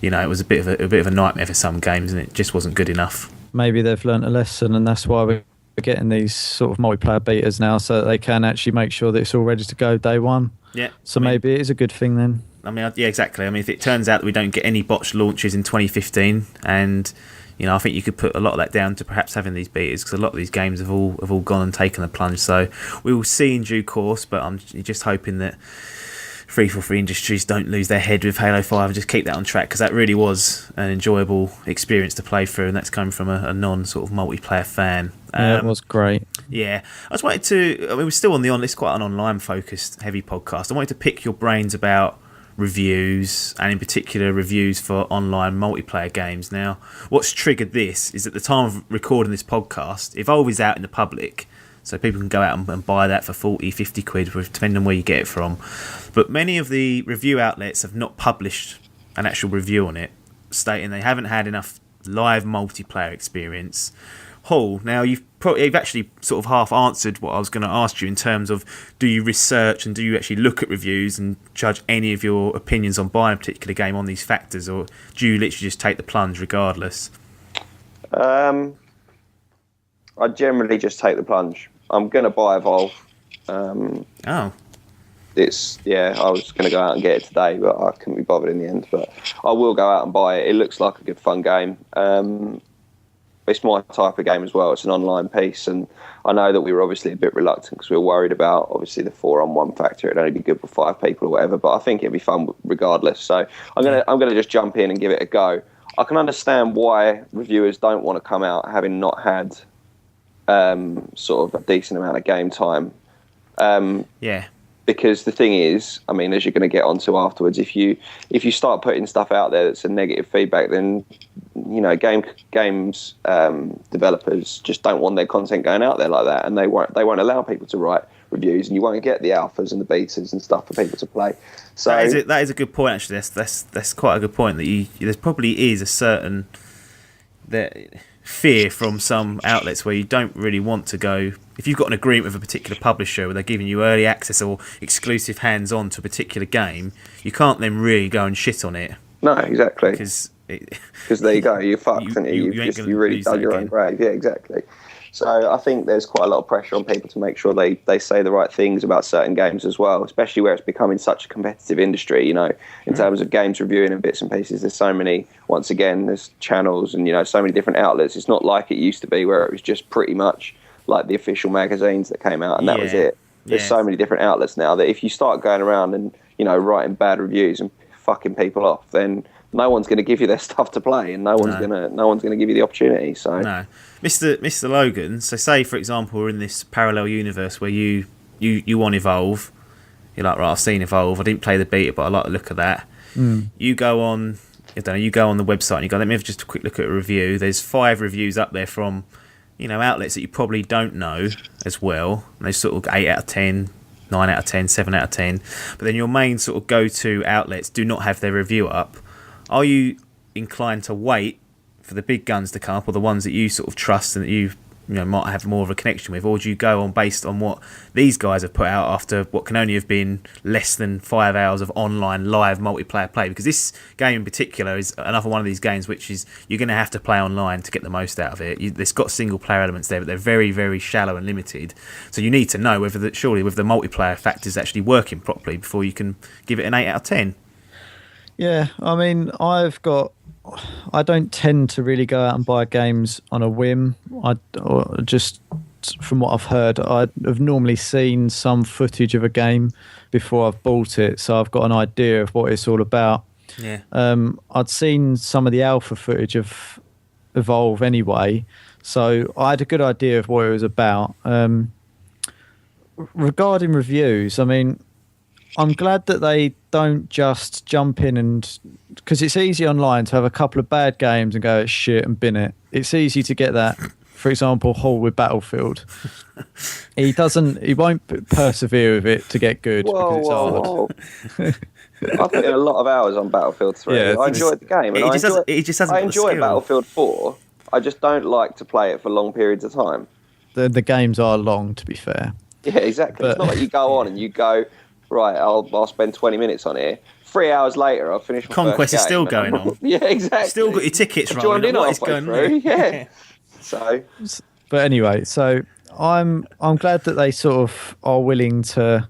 Speaker 1: it was a bit of a nightmare for some games, and it just wasn't good enough.
Speaker 2: Maybe they've learnt a lesson, and that's why we're getting these sort of multiplayer betas now, so that they can actually make sure that it's all ready to go day one.
Speaker 1: Yeah.
Speaker 2: So maybe it is a good thing then.
Speaker 1: I mean, yeah, exactly. I mean, if it turns out that we don't get any botched launches in 2015, and I think you could put a lot of that down to perhaps having these betas, because a lot of these games have all gone and taken the plunge. So we will see in due course, but I'm just hoping that 343 Industries don't lose their head with Halo 5 and just keep that on track, because that really was an enjoyable experience to play through, and that's coming from a non sort of multiplayer fan.
Speaker 2: Yeah, it was great.
Speaker 1: Yeah, I just wanted to. I mean, we're still on it's quite an online focused, heavy podcast. I wanted to pick your brains about reviews, and in particular reviews for online multiplayer games. Now, what's triggered this is at the time of recording this podcast, Evolve is out in the public, so people can go out and buy that for 40, 50 quid, depending on where you get it from. But many of the review outlets have not published an actual review on it, stating they haven't had enough live multiplayer experience. Hall, now you've actually sort of half answered what I was going to ask you in terms of, do you research and do you actually look at reviews and judge any of your opinions on buying a particular game on these factors, or do you literally just take the plunge regardless?
Speaker 3: I generally just take the plunge. I'm going to buy Evolve. I was going to go out and get it today, but I couldn't be bothered in the end. But I will go out and buy it. It looks like a good fun game. It's my type of game as well. It's an online piece, and I know that we were obviously a bit reluctant because we were worried about obviously the 4-on-1 factor. It'd only be good for 5 people or whatever, but I think it'd be fun regardless. So I'm gonna just jump in and give it a go. I can understand why reviewers don't want to come out having not had sort of a decent amount of game time. Because the thing is, I mean, as you're going to get onto afterwards, if you start putting stuff out there that's a negative feedback, then games developers just don't want their content going out there like that, and they won't allow people to write reviews, and you won't get the alphas and the betas and stuff for people to play. So
Speaker 1: that is a good point actually. That's quite a good point. That there probably is a certain fear from some outlets where you don't really want to go. If you've got an agreement with a particular publisher where they're giving you early access or exclusive hands-on to a particular game, you can't then really go and shit on it.
Speaker 3: No, exactly.
Speaker 1: Because
Speaker 3: there you go, you're fucked, and you really dug your own grave. Yeah, exactly. So I think there's quite a lot of pressure on people to make sure they say the right things about certain games as well, especially where it's becoming such a competitive industry, you know, in terms of games reviewing and bits and pieces. There's so many, once again, there's channels and, you know, so many different outlets. It's not like it used to be where it was just pretty much like the official magazines that came out and that was it. There's so many different outlets now that if you start going around and, you know, writing bad reviews and fucking people off, then no one's going to give you their stuff to play, and no one's going to give you the opportunity. So,
Speaker 1: no, Mr. Logan. So, say for example, we're in this parallel universe where you want Evolve. You're like, right, I've seen Evolve. I didn't play the beta, but I like the look of that. You go on, I don't know. You go on the website and you go, let me have just a quick look at a review. There's 5 reviews up there from, you know, outlets that you probably don't know as well. And they sort of 8 out of 10. 9 out of 10, 7 out of 10. But then your main sort of go-to outlets do not have their review up. Are you inclined to wait for the big guns to come up, or the ones that you sort of trust and that you know might have more of a connection with, or do you go on based on what these guys have put out after what can only have been less than 5 hours of online live multiplayer play? Because this game in particular is another one of these games which is you're going to have to play online to get the most out of it. It's got single player elements there, but they're very, very shallow and limited. So you need to know whether surely with the multiplayer factors actually working properly before you can give it an 8 out of 10.
Speaker 2: Yeah, I mean, I don't tend to really go out and buy games on a whim. Just from what I've heard, I have normally seen some footage of a game before I've bought it, so I've got an idea of what it's all about.
Speaker 1: Yeah.
Speaker 2: I'd seen some of the alpha footage of Evolve anyway, so I had a good idea of what it was about. Regarding reviews, I mean, I'm glad that they don't just jump in and... Because it's easy online to have a couple of bad games and go, it's shit, and bin it. It's easy to get that. For example, Hall with Battlefield. He won't persevere with it to get good because it's hard.
Speaker 3: I put in a lot of hours on Battlefield 3. Yeah, I enjoyed the game. And I enjoy Battlefield 4. I just don't like to play it for long periods of time.
Speaker 2: The games are long, to be fair.
Speaker 3: Yeah, exactly. But it's not like you go on and you go... Right, I'll spend 20 minutes on here. 3 hours later, I'll finish my
Speaker 1: Conquest
Speaker 3: first
Speaker 1: is still
Speaker 3: game.
Speaker 1: going on.
Speaker 3: Yeah, exactly.
Speaker 1: Still got your tickets running.
Speaker 3: Joined in halfway through. Yeah. So,
Speaker 2: but anyway, so I'm glad that they sort of are willing to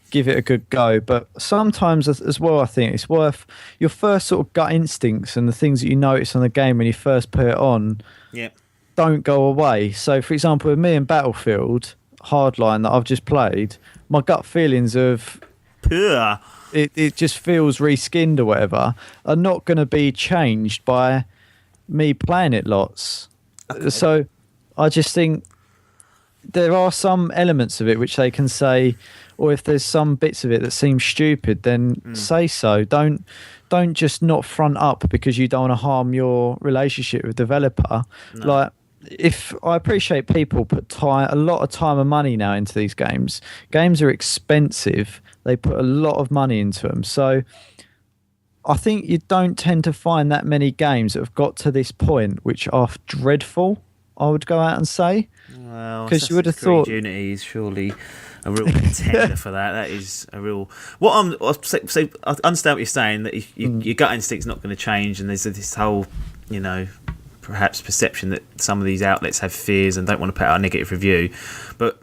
Speaker 2: give it a good go. But sometimes as well, I think it's worth your first sort of gut instincts and the things that you notice on the game when you first put it on.
Speaker 1: Yeah.
Speaker 2: Don't go away. So, for example, with me in Battlefield Hardline that I've just played, my gut feelings of it just feels reskinned or whatever are not going to be changed by me playing it lots. Okay. So I just think there are some elements of it which they can say, or if there's some bits of it that seem stupid, then say so. Don't just not front up because you don't want to harm your relationship with the developer. No. Like, if I appreciate people put a lot of time and money now into these games. Games are expensive. They put a lot of money into them. So I think you don't tend to find that many games that have got to this point which are dreadful, I would go out and say.
Speaker 1: Well, because you would have thought Unity is surely a real contender for that. That is a real... So I understand what you're saying, that your gut instinct's not going to change, and there's this whole, you know, perhaps perception that some of these outlets have fears and don't want to put out a negative review, but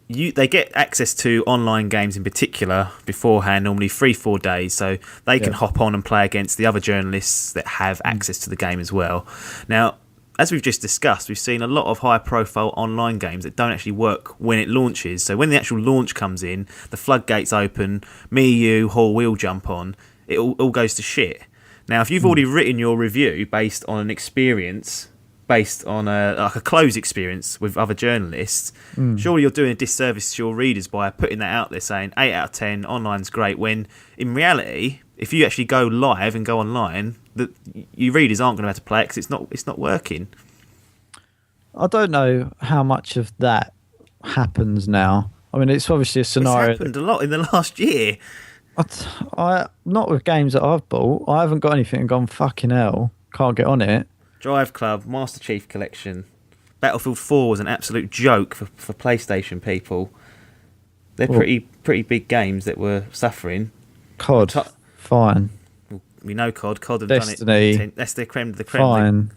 Speaker 1: they get access to online games in particular beforehand, normally 3-4 days, so they can hop on and play against the other journalists that have access to the game as well. Now, as we've just discussed, we've seen a lot of high-profile online games that don't actually work when it launches. So when the actual launch comes in, the floodgates open, me, you, Hall, we'll jump on, it all goes to shit. Now, if you've already written your review based on an experience, based on a closed experience with other journalists, surely you're doing a disservice to your readers by putting that out there saying 8 out of 10, online's great, when in reality, if you actually go live and go online, your readers aren't going to have to play it because it's not working.
Speaker 2: I don't know how much of that happens now. I mean, it's obviously a scenario.
Speaker 1: It's happened a lot in the last year.
Speaker 2: Not with games that I've bought. I haven't got anything and gone, fucking hell, can't get on it.
Speaker 1: Drive Club, Master Chief Collection, Battlefield 4 was an absolute joke for PlayStation people. They're pretty big games that were suffering.
Speaker 2: COD, fine.
Speaker 1: We know COD have
Speaker 2: Destiny,
Speaker 1: done it. That's the creme de the creme.
Speaker 2: Fine.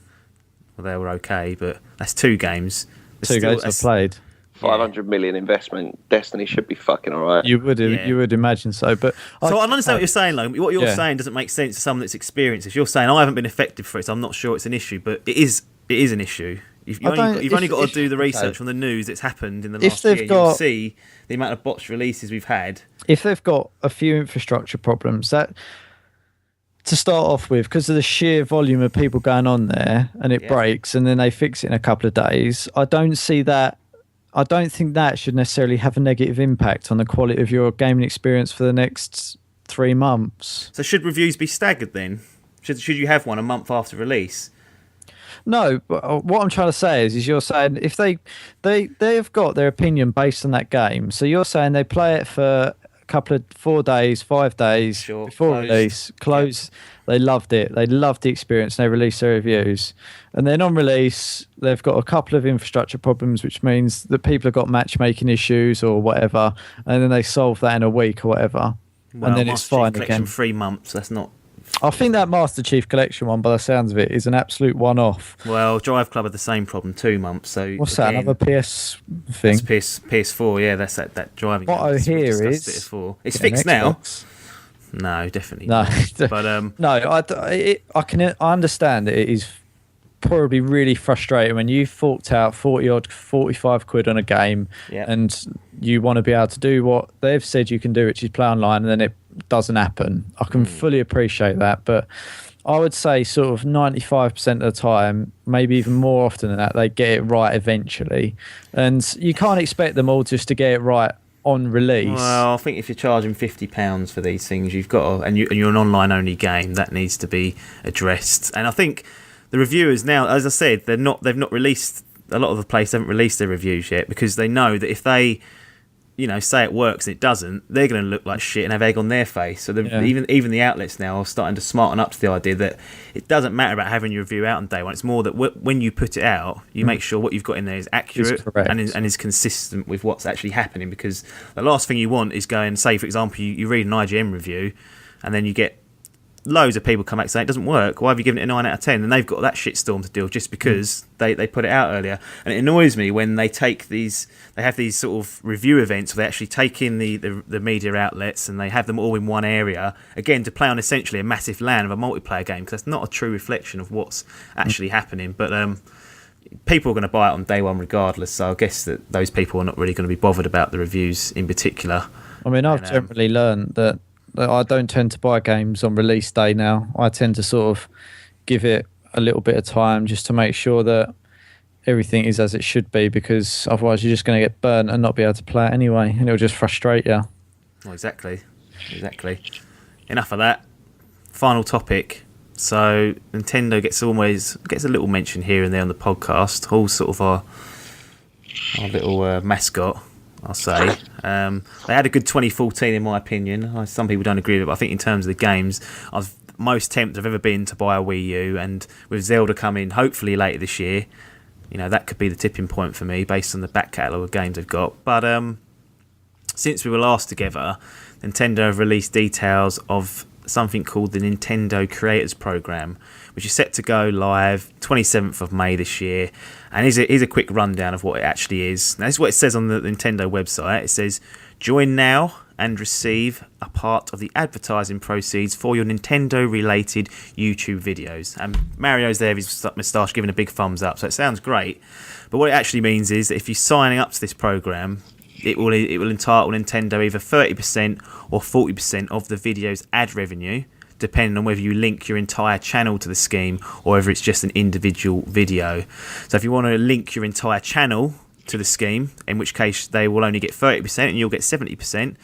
Speaker 1: Well, they were okay, but that's 2 games.
Speaker 2: 2 games I've played.
Speaker 3: 500 million investment. Destiny should be fucking alright.
Speaker 2: You would imagine so, but
Speaker 1: so I understand what you're saying. Like, what you're saying doesn't make sense to someone that's experienced. If you're saying I haven't been affected for it, so I'm not sure it's an issue, but it is an issue. You've only got to do the research on the news that's happened in the last year. You'll see the amount of botched releases we've had.
Speaker 2: If they've got a few infrastructure problems, that to start off with, because of the sheer volume of people going on there, and it breaks, and then they fix it in a couple of days, I don't think that should necessarily have a negative impact on the quality of your gaming experience for the next 3 months.
Speaker 1: So should reviews be staggered then? Should you have one a month after release?
Speaker 2: No, but what I'm trying to say is you're saying if they've got their opinion based on that game. So you're saying they play it for a couple of 4 days, 5 days before release, close. Yeah. They loved it. They loved the experience. And they released their reviews. And then on release, they've got a couple of infrastructure problems, which means that people have got matchmaking issues or whatever. And then they solve that in a week or whatever.
Speaker 1: Well,
Speaker 2: and then it's fine again.
Speaker 1: 3 months, that's not...
Speaker 2: I think that Master Chief Collection one, by the sounds of it, is an absolute one-off.
Speaker 1: Well, Drive Club had the same problem, 2 months. So
Speaker 2: what's that, another PS thing?
Speaker 1: That's PS4, yeah, that's that driving.
Speaker 2: What I hear is...
Speaker 1: It's fixed now. No, definitely
Speaker 2: no.
Speaker 1: Not. But
Speaker 2: no, I understand that it is probably really frustrating when you forked out 45 quid on a game and you want to be able to do what they've said you can do, which is play online, and then it doesn't happen. I can fully appreciate that, but I would say sort of 95% of the time, maybe even more often than that, they get it right eventually. And you can't expect them all just to get it right on release.
Speaker 1: Well, I think if you're charging £50 for these things, you've got to, and you're an online only game, that needs to be addressed. And I think the reviewers now, as I said, they've not released, a lot of the places haven't released their reviews yet, because they know that if they say it works and it doesn't, they're going to look like shit and have egg on their face. So even the outlets now are starting to smarten up to the idea that it doesn't matter about having your review out on day one. It's more that when you put it out, you make sure what you've got in there is accurate and is consistent with what's actually happening. Because the last thing you want is going, say for example, you read an IGN review and then you get loads of people come back saying it doesn't work. Why have you given it a 9 out of 10? And they've got that shitstorm to deal with just because they put it out earlier. And it annoys me when they have these sort of review events where they actually take in the media outlets and they have them all in one area, again, to play on essentially a massive LAN of a multiplayer game, because that's not a true reflection of what's actually happening. But people are going to buy it on day one regardless, so I guess that those people are not really going to be bothered about the reviews in particular.
Speaker 2: I mean, I've generally learned that I don't tend to buy games on release day now. I tend to sort of give it a little bit of time just to make sure that everything is as it should be, because otherwise you're just going to get burnt and not be able to play it anyway, and it'll just frustrate you.
Speaker 1: Well, exactly. Enough of that. Final topic. So Nintendo gets a little mention here and there on the podcast. All sort of our little mascot, I'll say. They had a good 2014 in my opinion. Some people don't agree with it, but I think in terms of the games, I was most tempted I've ever been to buy a Wii U, and with Zelda coming hopefully later this year, that could be the tipping point for me based on the back catalogue of games they've got. But since we were last together, Nintendo have released details of something called the Nintendo Creators Program, which is set to go live 27th of May this year. And here's a quick rundown of what it actually is. Now, this is what it says on the Nintendo website. It says, join now and receive a part of the advertising proceeds for your Nintendo-related YouTube videos. And Mario's there with his moustache giving a big thumbs up, so it sounds great. But what it actually means is that if you're signing up to this program, it will entitle Nintendo either 30% or 40% of the video's ad revenue, depending on whether you link your entire channel to the scheme or whether it's just an individual video. So if you want to link your entire channel to the scheme, in which case they will only get 30% and you'll get 70%,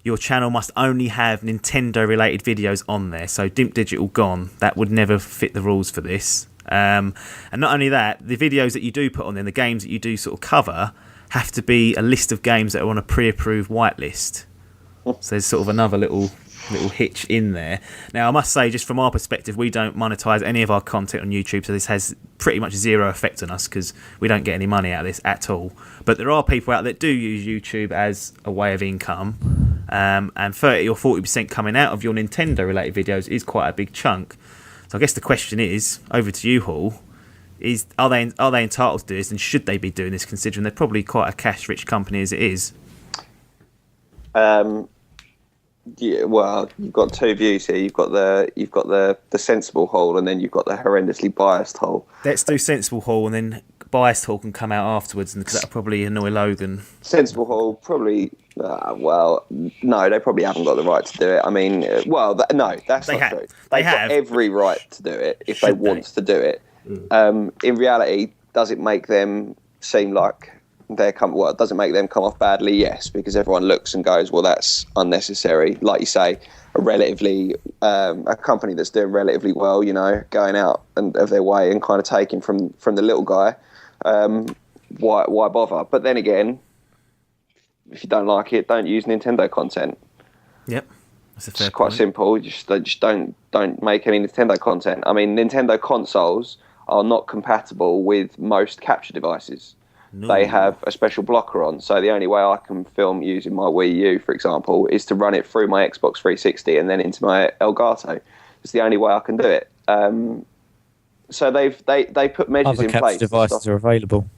Speaker 1: your channel must only have Nintendo related videos on there. So Dimp Digital gone, that would never fit the rules for this. And not only that, the videos that you do put on there, the games that you do sort of cover, have to be a list of games that are on a pre-approved whitelist. So there's sort of another little hitch in there. Now, I must say, just from our perspective, we don't monetize any of our content on YouTube, so this has pretty much zero effect on us because we don't get any money out of this at all. But there are people out there that do use YouTube as a way of income, and 30 or 40% coming out of your Nintendo-related videos is quite a big chunk. So I guess the question is, over to you, Hall, are they entitled to do this, and should they be doing this, considering they're probably quite a cash-rich company as it is?
Speaker 3: Yeah, well, you've got two views here. You've got the sensible Hall, and then you've got the horrendously biased Hall.
Speaker 1: Let's do sensible Hall, and then biased Hall can come out afterwards, because that'll probably annoy Logan.
Speaker 3: Sensible Hall probably. Well, no, they probably haven't got the right to do it. I mean, no, that's not true. They've got every right to do it if they want to do it. In reality, does it make them seem like does it make them come off badly? Yes, because everyone looks and goes, well, that's unnecessary. Like you say, a company that's doing relatively well, going out and of their way and kind of taking from the little guy. Why bother? But then again, if you don't like it, don't use Nintendo content.
Speaker 1: Yep, that's a fair
Speaker 3: It's quite simple. Just don't make any Nintendo content. I mean, Nintendo consoles are not compatible with most capture devices. No. They have a special blocker on, so the only way I can film using my Wii U, for example, is to run it through my Xbox 360 and then into my Elgato. It's the only way I can do it. So they put measures in place.
Speaker 2: Other capture devices are available.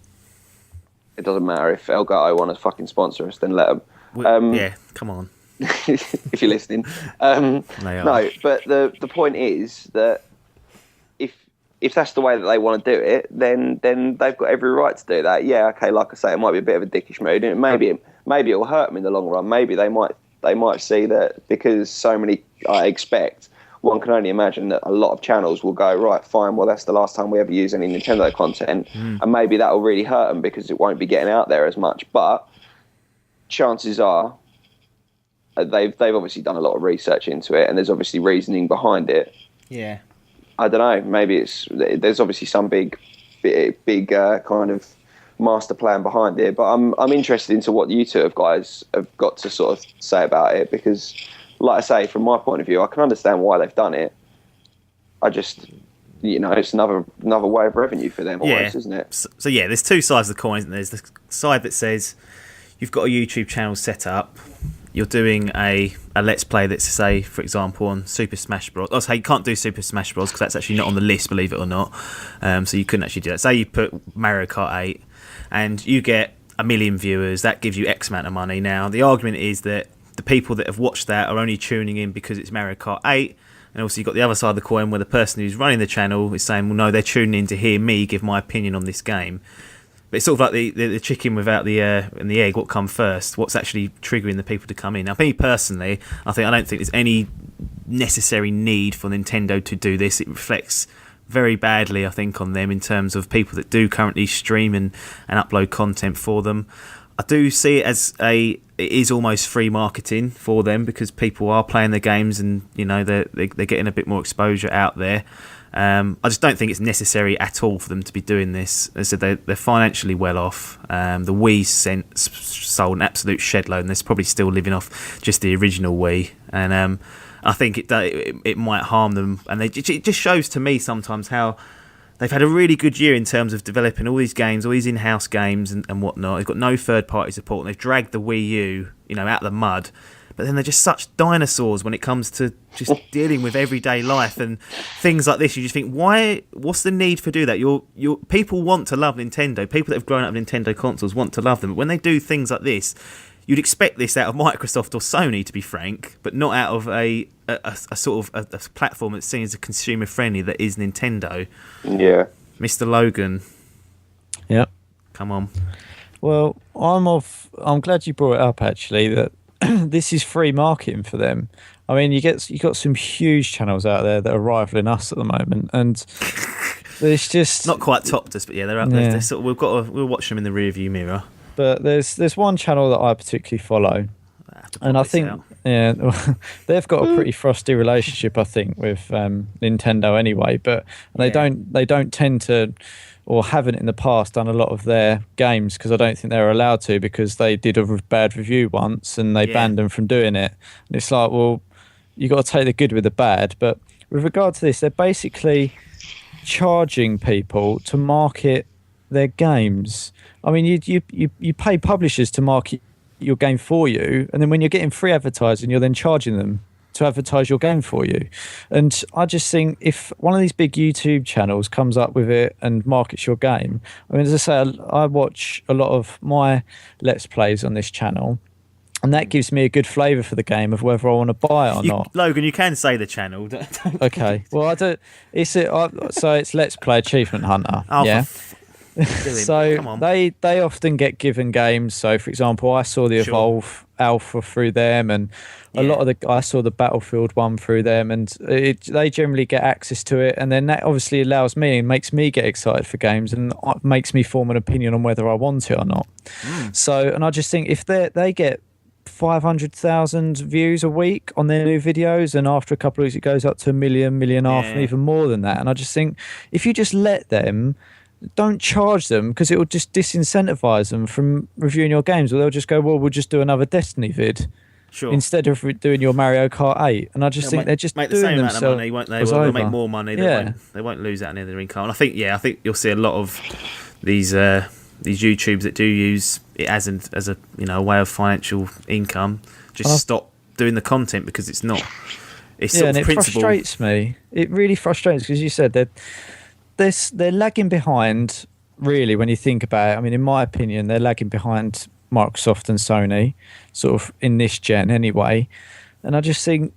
Speaker 3: It doesn't matter if Elgato want to fucking sponsor us, then let them.
Speaker 1: Yeah, come on.
Speaker 3: If you're listening. No, but the point is that if that's the way that they want to do it, then they've got every right to do that. Yeah, okay, like I say, it might be a bit of a dickish mood, and maybe it'll hurt them in the long run. Maybe they might see that because so many, I expect, one can only imagine that a lot of channels will go, right, fine, well, that's the last time we ever use any Nintendo content, and maybe that will really hurt them because it won't be getting out there as much. But chances are, they've obviously done a lot of research into it, and there's obviously reasoning behind it.
Speaker 1: Yeah.
Speaker 3: I don't know. Maybe there's obviously some big kind of master plan behind it. But I'm interested into what you two guys have got to sort of say about it, because, like I say, from my point of view, I can understand why they've done it. I just, it's another way of revenue for them, almost, isn't it?
Speaker 1: So yeah, there's two sides of the coin. There's the side that says you've got a YouTube channel set up. You're doing a Let's Play that's, say, for example, on Super Smash Bros. Oh, say you can't do Super Smash Bros. Because that's actually not on the list, believe it or not. So you couldn't actually do that. Say you put Mario Kart 8 and you get 1 million viewers. That gives you X amount of money. Now, the argument is that the people that have watched that are only tuning in because it's Mario Kart 8. And also you've got the other side of the coin where the person who's running the channel is saying, well, no, they're tuning in to hear me give my opinion on this game. But it's sort of like the chicken without the and the egg. What come first? What's actually triggering the people to come in? Now, me personally, I don't think there's any necessary need for Nintendo to do this. It reflects very badly, I think, on them in terms of people that do currently stream and upload content for them. I do see it as it is almost free marketing for them, because people are playing the games and they're getting a bit more exposure out there. I just don't think it's necessary at all for them to be doing this. As I said, they're financially well off. The Wii sold an absolute shed load, and they're probably still living off just the original Wii. And I think it might harm them. And it just shows to me sometimes how they've had a really good year in terms of developing all these games, all these in-house games and whatnot. They've got no third-party support, and they've dragged the Wii U, out of the mud. But then they're just such dinosaurs when it comes to just dealing with everyday life and things like this. You just think, what's the need for do that? People want to love Nintendo. People that have grown up with Nintendo consoles want to love them. But when they do things like this, you'd expect this out of Microsoft or Sony, to be frank, but not out of a sort of a platform that's seen as a consumer friendly that is Nintendo.
Speaker 3: Yeah.
Speaker 1: Mr. Logan.
Speaker 2: Yeah.
Speaker 1: Come on.
Speaker 2: Well, I'm glad you brought it up, actually, that this is free marketing for them. I mean, you got some huge channels out there that are rivaling us at the moment, and there's just
Speaker 1: not quite topped us, but yeah, they're up there. We'll watch them in the rearview mirror.
Speaker 2: But there's one channel that I particularly follow, and I think they've got a pretty frosty relationship, I think, with Nintendo anyway. But they don't tend to, or haven't in the past, done a lot of their games, because I don't think they're allowed to, because they did a bad review once and they banned them from doing it. And it's like, well, you got to take the good with the bad. But with regard to this, they're basically charging people to market their games. I mean, you pay publishers to market your game for you, and then when you're getting free advertising, you're then charging them to advertise your game for you. And I just think if one of these big YouTube channels comes up with it and markets your game, I mean, as I say, I watch a lot of my Let's Plays on this channel, and that gives me a good flavour for the game of whether I want to buy it or not.
Speaker 1: Logan, you can say the channel.
Speaker 2: Okay. Well, I don't. So it's Let's Play Achievement Hunter.
Speaker 1: Oh,
Speaker 2: yeah.
Speaker 1: So
Speaker 2: they often get given games. So, for example, I saw the Evolve Alpha through them, and a lot of I saw the Battlefield one through them, and they generally get access to it, and then that obviously allows me and makes me get excited for games, and makes me form an opinion on whether I want it or not. So, and I just think if they get 500,000 views a week on their new videos, and after a couple of weeks it goes up to 1 million, million and a half, and even more than that. And I just think if you just let them, don't charge them, because it will just disincentivize them from reviewing your games, or they'll just go, well, we'll just do another Destiny vid instead of doing your Mario Kart 8. And I just think they're just
Speaker 1: make the
Speaker 2: doing
Speaker 1: same amount of money, won't they? They'll make more money. They won't lose out on their income. And I think you'll see a lot of these YouTubes that do use it as a way of financial income just stop doing the content, because it's not. It's sort of
Speaker 2: and it
Speaker 1: principle.
Speaker 2: Frustrates me. It really frustrates, because you said they're lagging behind. Really, when you think about it, I mean, in my opinion, they're lagging behind Microsoft and Sony, sort of in this gen anyway. And I just think,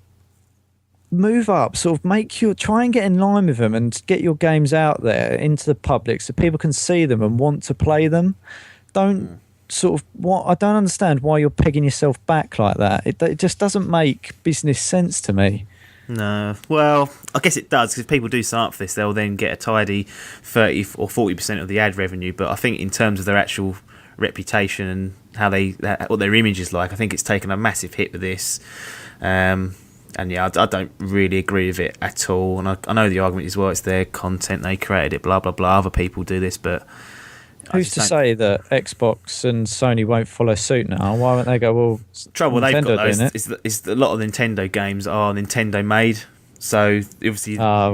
Speaker 2: move up, sort of try and get in line with them and get your games out there into the public so people can see them and want to play them. Don't I don't understand why you're pegging yourself back like that. It just doesn't make business sense to me.
Speaker 1: No, well, I guess it does, because if people do sign up for this, they'll then get a tidy 30 or 40% of the ad revenue. But I think in terms of their actual reputation and what their image is like, I think it's taken a massive hit with this. And I don't really agree with it at all. And I know the argument is, well, it's their content, they created it, blah blah blah. Other people do this, but
Speaker 2: who's to say that Xbox and Sony won't follow suit now? Why won't they go, well,
Speaker 1: trouble
Speaker 2: Nintendo
Speaker 1: they've got
Speaker 2: doing
Speaker 1: though is a lot of Nintendo games are Nintendo made. So obviously, they're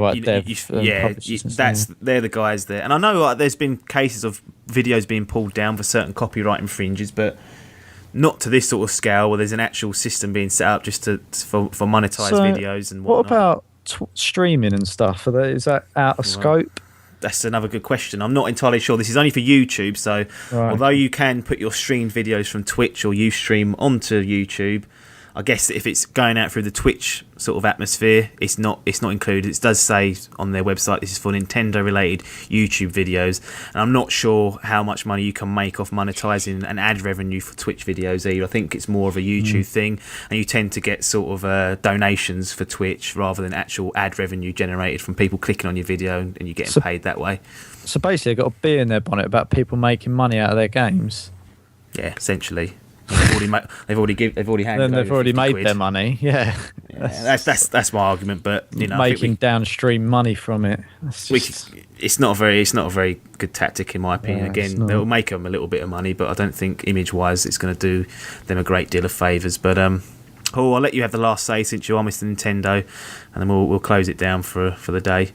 Speaker 1: the guys there. And I know there's been cases of videos being pulled down for certain copyright infringes, but not to this sort of scale where there's an actual system being set up just for monetized videos and whatnot.
Speaker 2: What about streaming and stuff? Is that out of scope?
Speaker 1: That's another good question. I'm not entirely sure. This is only for YouTube, so although you can put your streamed videos from Twitch or Ustream onto YouTube, I guess if it's going out through the Twitch sort of atmosphere, it's not included. It does say on their website this is for Nintendo related YouTube videos, and I'm not sure how much money you can make off monetizing an ad revenue for Twitch videos either. I think it's more of a YouTube thing, and you tend to get sort of donations for Twitch rather than actual ad revenue generated from people clicking on your video, and you're getting paid that way.
Speaker 2: So basically, they've got a bee in their bonnet about people making money out of their games.
Speaker 1: Yeah, essentially. They've already
Speaker 2: made
Speaker 1: quid.
Speaker 2: their money. Yeah,
Speaker 1: that's my argument. But
Speaker 2: making downstream money from it.
Speaker 1: It's not a very good tactic in my opinion. Again, they'll make them a little bit of money, but I don't think image-wise it's going to do them a great deal of favours. But Paul, I'll let you have the last say since you are Mr. Nintendo, and then we'll close it down for the day.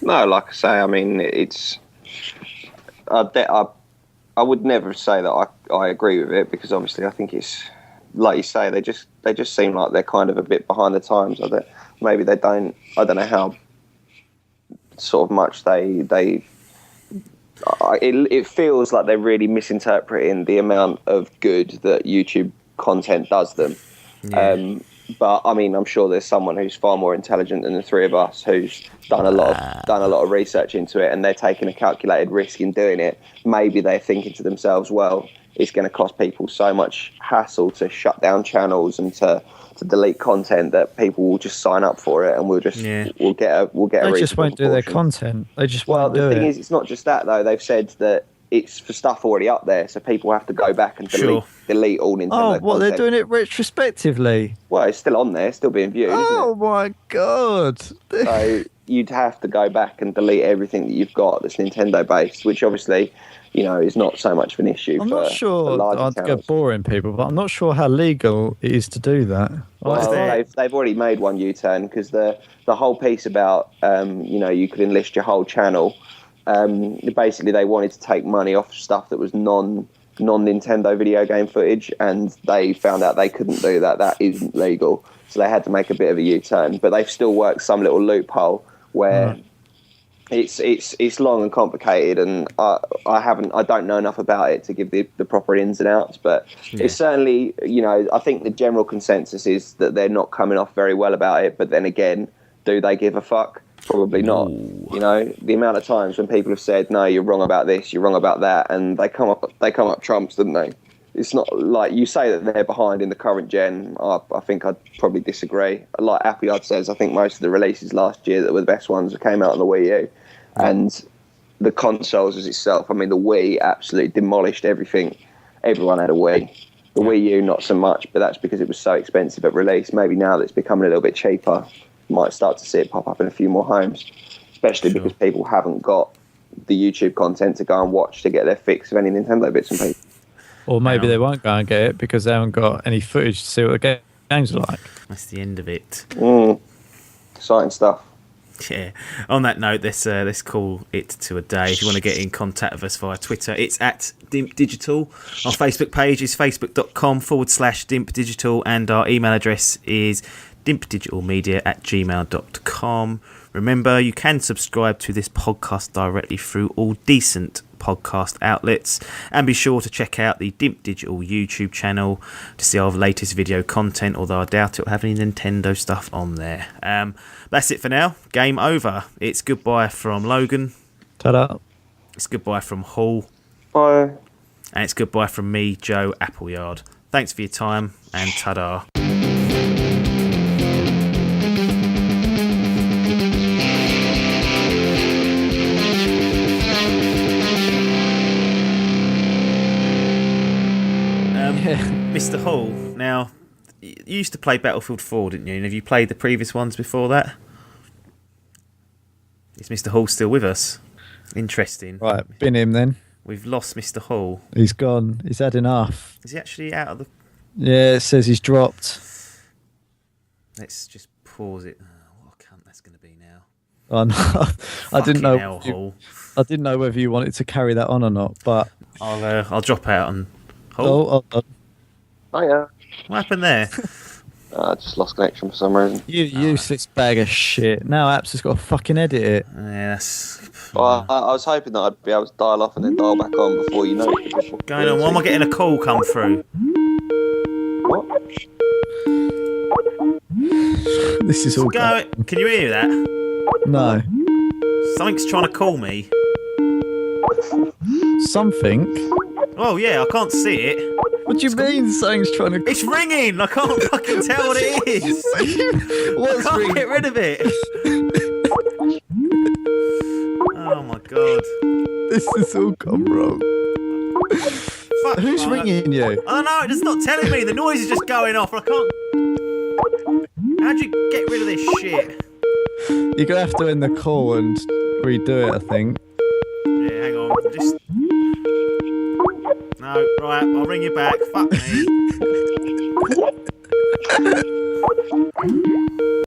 Speaker 3: No, like I say, I mean it's. I would never say that I agree with it, because obviously I think it's, like you say, they just seem like they're kind of a bit behind the times. Maybe they don't. I don't know how sort of much it feels like they're really misinterpreting the amount of good that YouTube content does them. Yeah. But I mean, I'm sure there's someone who's far more intelligent than the three of us who's done a lot of research into it, and they're taking a calculated risk in doing it. Maybe they're thinking to themselves, well, it's going to cost people so much hassle to shut down channels and to delete content that people will just sign up for it, and we'll get a.
Speaker 2: They just won't do their content. They just won't do it.
Speaker 3: Well, the thing is, it's not just that though. They've said that it's for stuff already up there, so people have to go back and delete all Nintendo content.
Speaker 2: Well, they're doing it retrospectively.
Speaker 3: Well, it's still on there, still being viewed, isn't it?
Speaker 2: Oh, my God.
Speaker 3: So you'd have to go back and delete everything that you've got that's Nintendo-based, which obviously, is not so much of an issue.
Speaker 2: I'm not sure I'd go boring people, but I'm not sure how legal it is to do that.
Speaker 3: Well, they've already made one U-turn, because the whole piece about, you could enlist your whole channel. Basically, they wanted to take money off stuff that was non-Nintendo video game footage, and they found out they couldn't do that. That isn't legal, so they had to make a bit of a U-turn. But they've still worked some little loophole where it's long and complicated, and I don't know enough about it to give the proper ins and outs. But it's certainly, I think the general consensus is that they're not coming off very well about it. But then again, do they give a fuck? Probably not.
Speaker 1: Ooh.
Speaker 3: The amount of times when people have said, no, you're wrong about this, you're wrong about that, and they come up trumps, don't they? It's not like you say that they're behind in the current gen. I think I'd probably disagree. Like Appleyard says, I think most of the releases last year that were the best ones came out on the Wii U. And the consoles as itself, I mean, the Wii absolutely demolished everything. Everyone had a Wii. The Wii U, not so much, but that's because it was so expensive at release. Maybe now that it's becoming a little bit cheaper, might start to see it pop up in a few more homes, especially because people haven't got the YouTube content to go and watch to get their fix of any Nintendo bits and pieces.
Speaker 2: Or maybe they won't go and get it because they haven't got any footage to see what the games are like.
Speaker 1: That's the end of it.
Speaker 3: Exciting stuff.
Speaker 1: Yeah. On that note, let's call it to a day. If you want to get in contact with us via Twitter, it's at Dimp Digital. Our Facebook page is facebook.com/DimpDigital, and our email address is dimpdigitalmedia@gmail.com. Remember, you can subscribe to this podcast directly through all decent podcast outlets, and be sure to check out the Dimp Digital YouTube channel to see our latest video content, although I doubt it will have any Nintendo stuff on there. That's it for now. Game over. It's goodbye from Logan.
Speaker 2: Ta-da.
Speaker 1: It's goodbye from Hall.
Speaker 3: Bye.
Speaker 1: And it's goodbye from me, Joe Appleyard. Thanks for your time, and ta-da. Mr. Hall, now, you used to play Battlefield 4, didn't you? And have you played the previous ones before that? Is Mr. Hall still with us? Interesting.
Speaker 2: Right, bin him then.
Speaker 1: We've lost Mr. Hall.
Speaker 2: He's gone. He's had enough.
Speaker 1: Is he actually out of the...
Speaker 2: Yeah, it says he's dropped.
Speaker 1: Let's just pause it. Oh, what a cunt that's going to be now.
Speaker 2: Oh, no. I didn't know.
Speaker 1: Hall.
Speaker 2: I didn't know whether you wanted to carry that on or not, but...
Speaker 1: I'll drop out on Hall.
Speaker 2: Oh,
Speaker 3: yeah.
Speaker 1: What happened there?
Speaker 3: I just lost connection for some reason.
Speaker 2: You useless bag of shit. Now Apps has got to fucking edit it.
Speaker 1: Yeah, that's...
Speaker 3: Well, I was hoping that I'd be able to dial off and then dial back on before you know it.
Speaker 1: Going on, why am I getting a call come through?
Speaker 3: What?
Speaker 2: This is all...
Speaker 1: Can you hear that?
Speaker 2: No.
Speaker 1: Something's trying to call me.
Speaker 2: Something?
Speaker 1: Oh, yeah, I can't see it.
Speaker 2: What do you mean something's trying to...
Speaker 1: It's ringing! I can't fucking tell what it is!
Speaker 2: What's
Speaker 1: I can't
Speaker 2: ringing?
Speaker 1: get rid of it! Oh my god.
Speaker 2: This has all gone wrong.
Speaker 1: Fuck.
Speaker 2: Who's ringing you?
Speaker 1: I don't know, it's not telling me. The noise is just going off. I can't... How'd you get rid of this shit?
Speaker 2: You're going to have to end the call and redo it, I think.
Speaker 1: Yeah, hang on. No, right, I'll ring you back. Fuck me.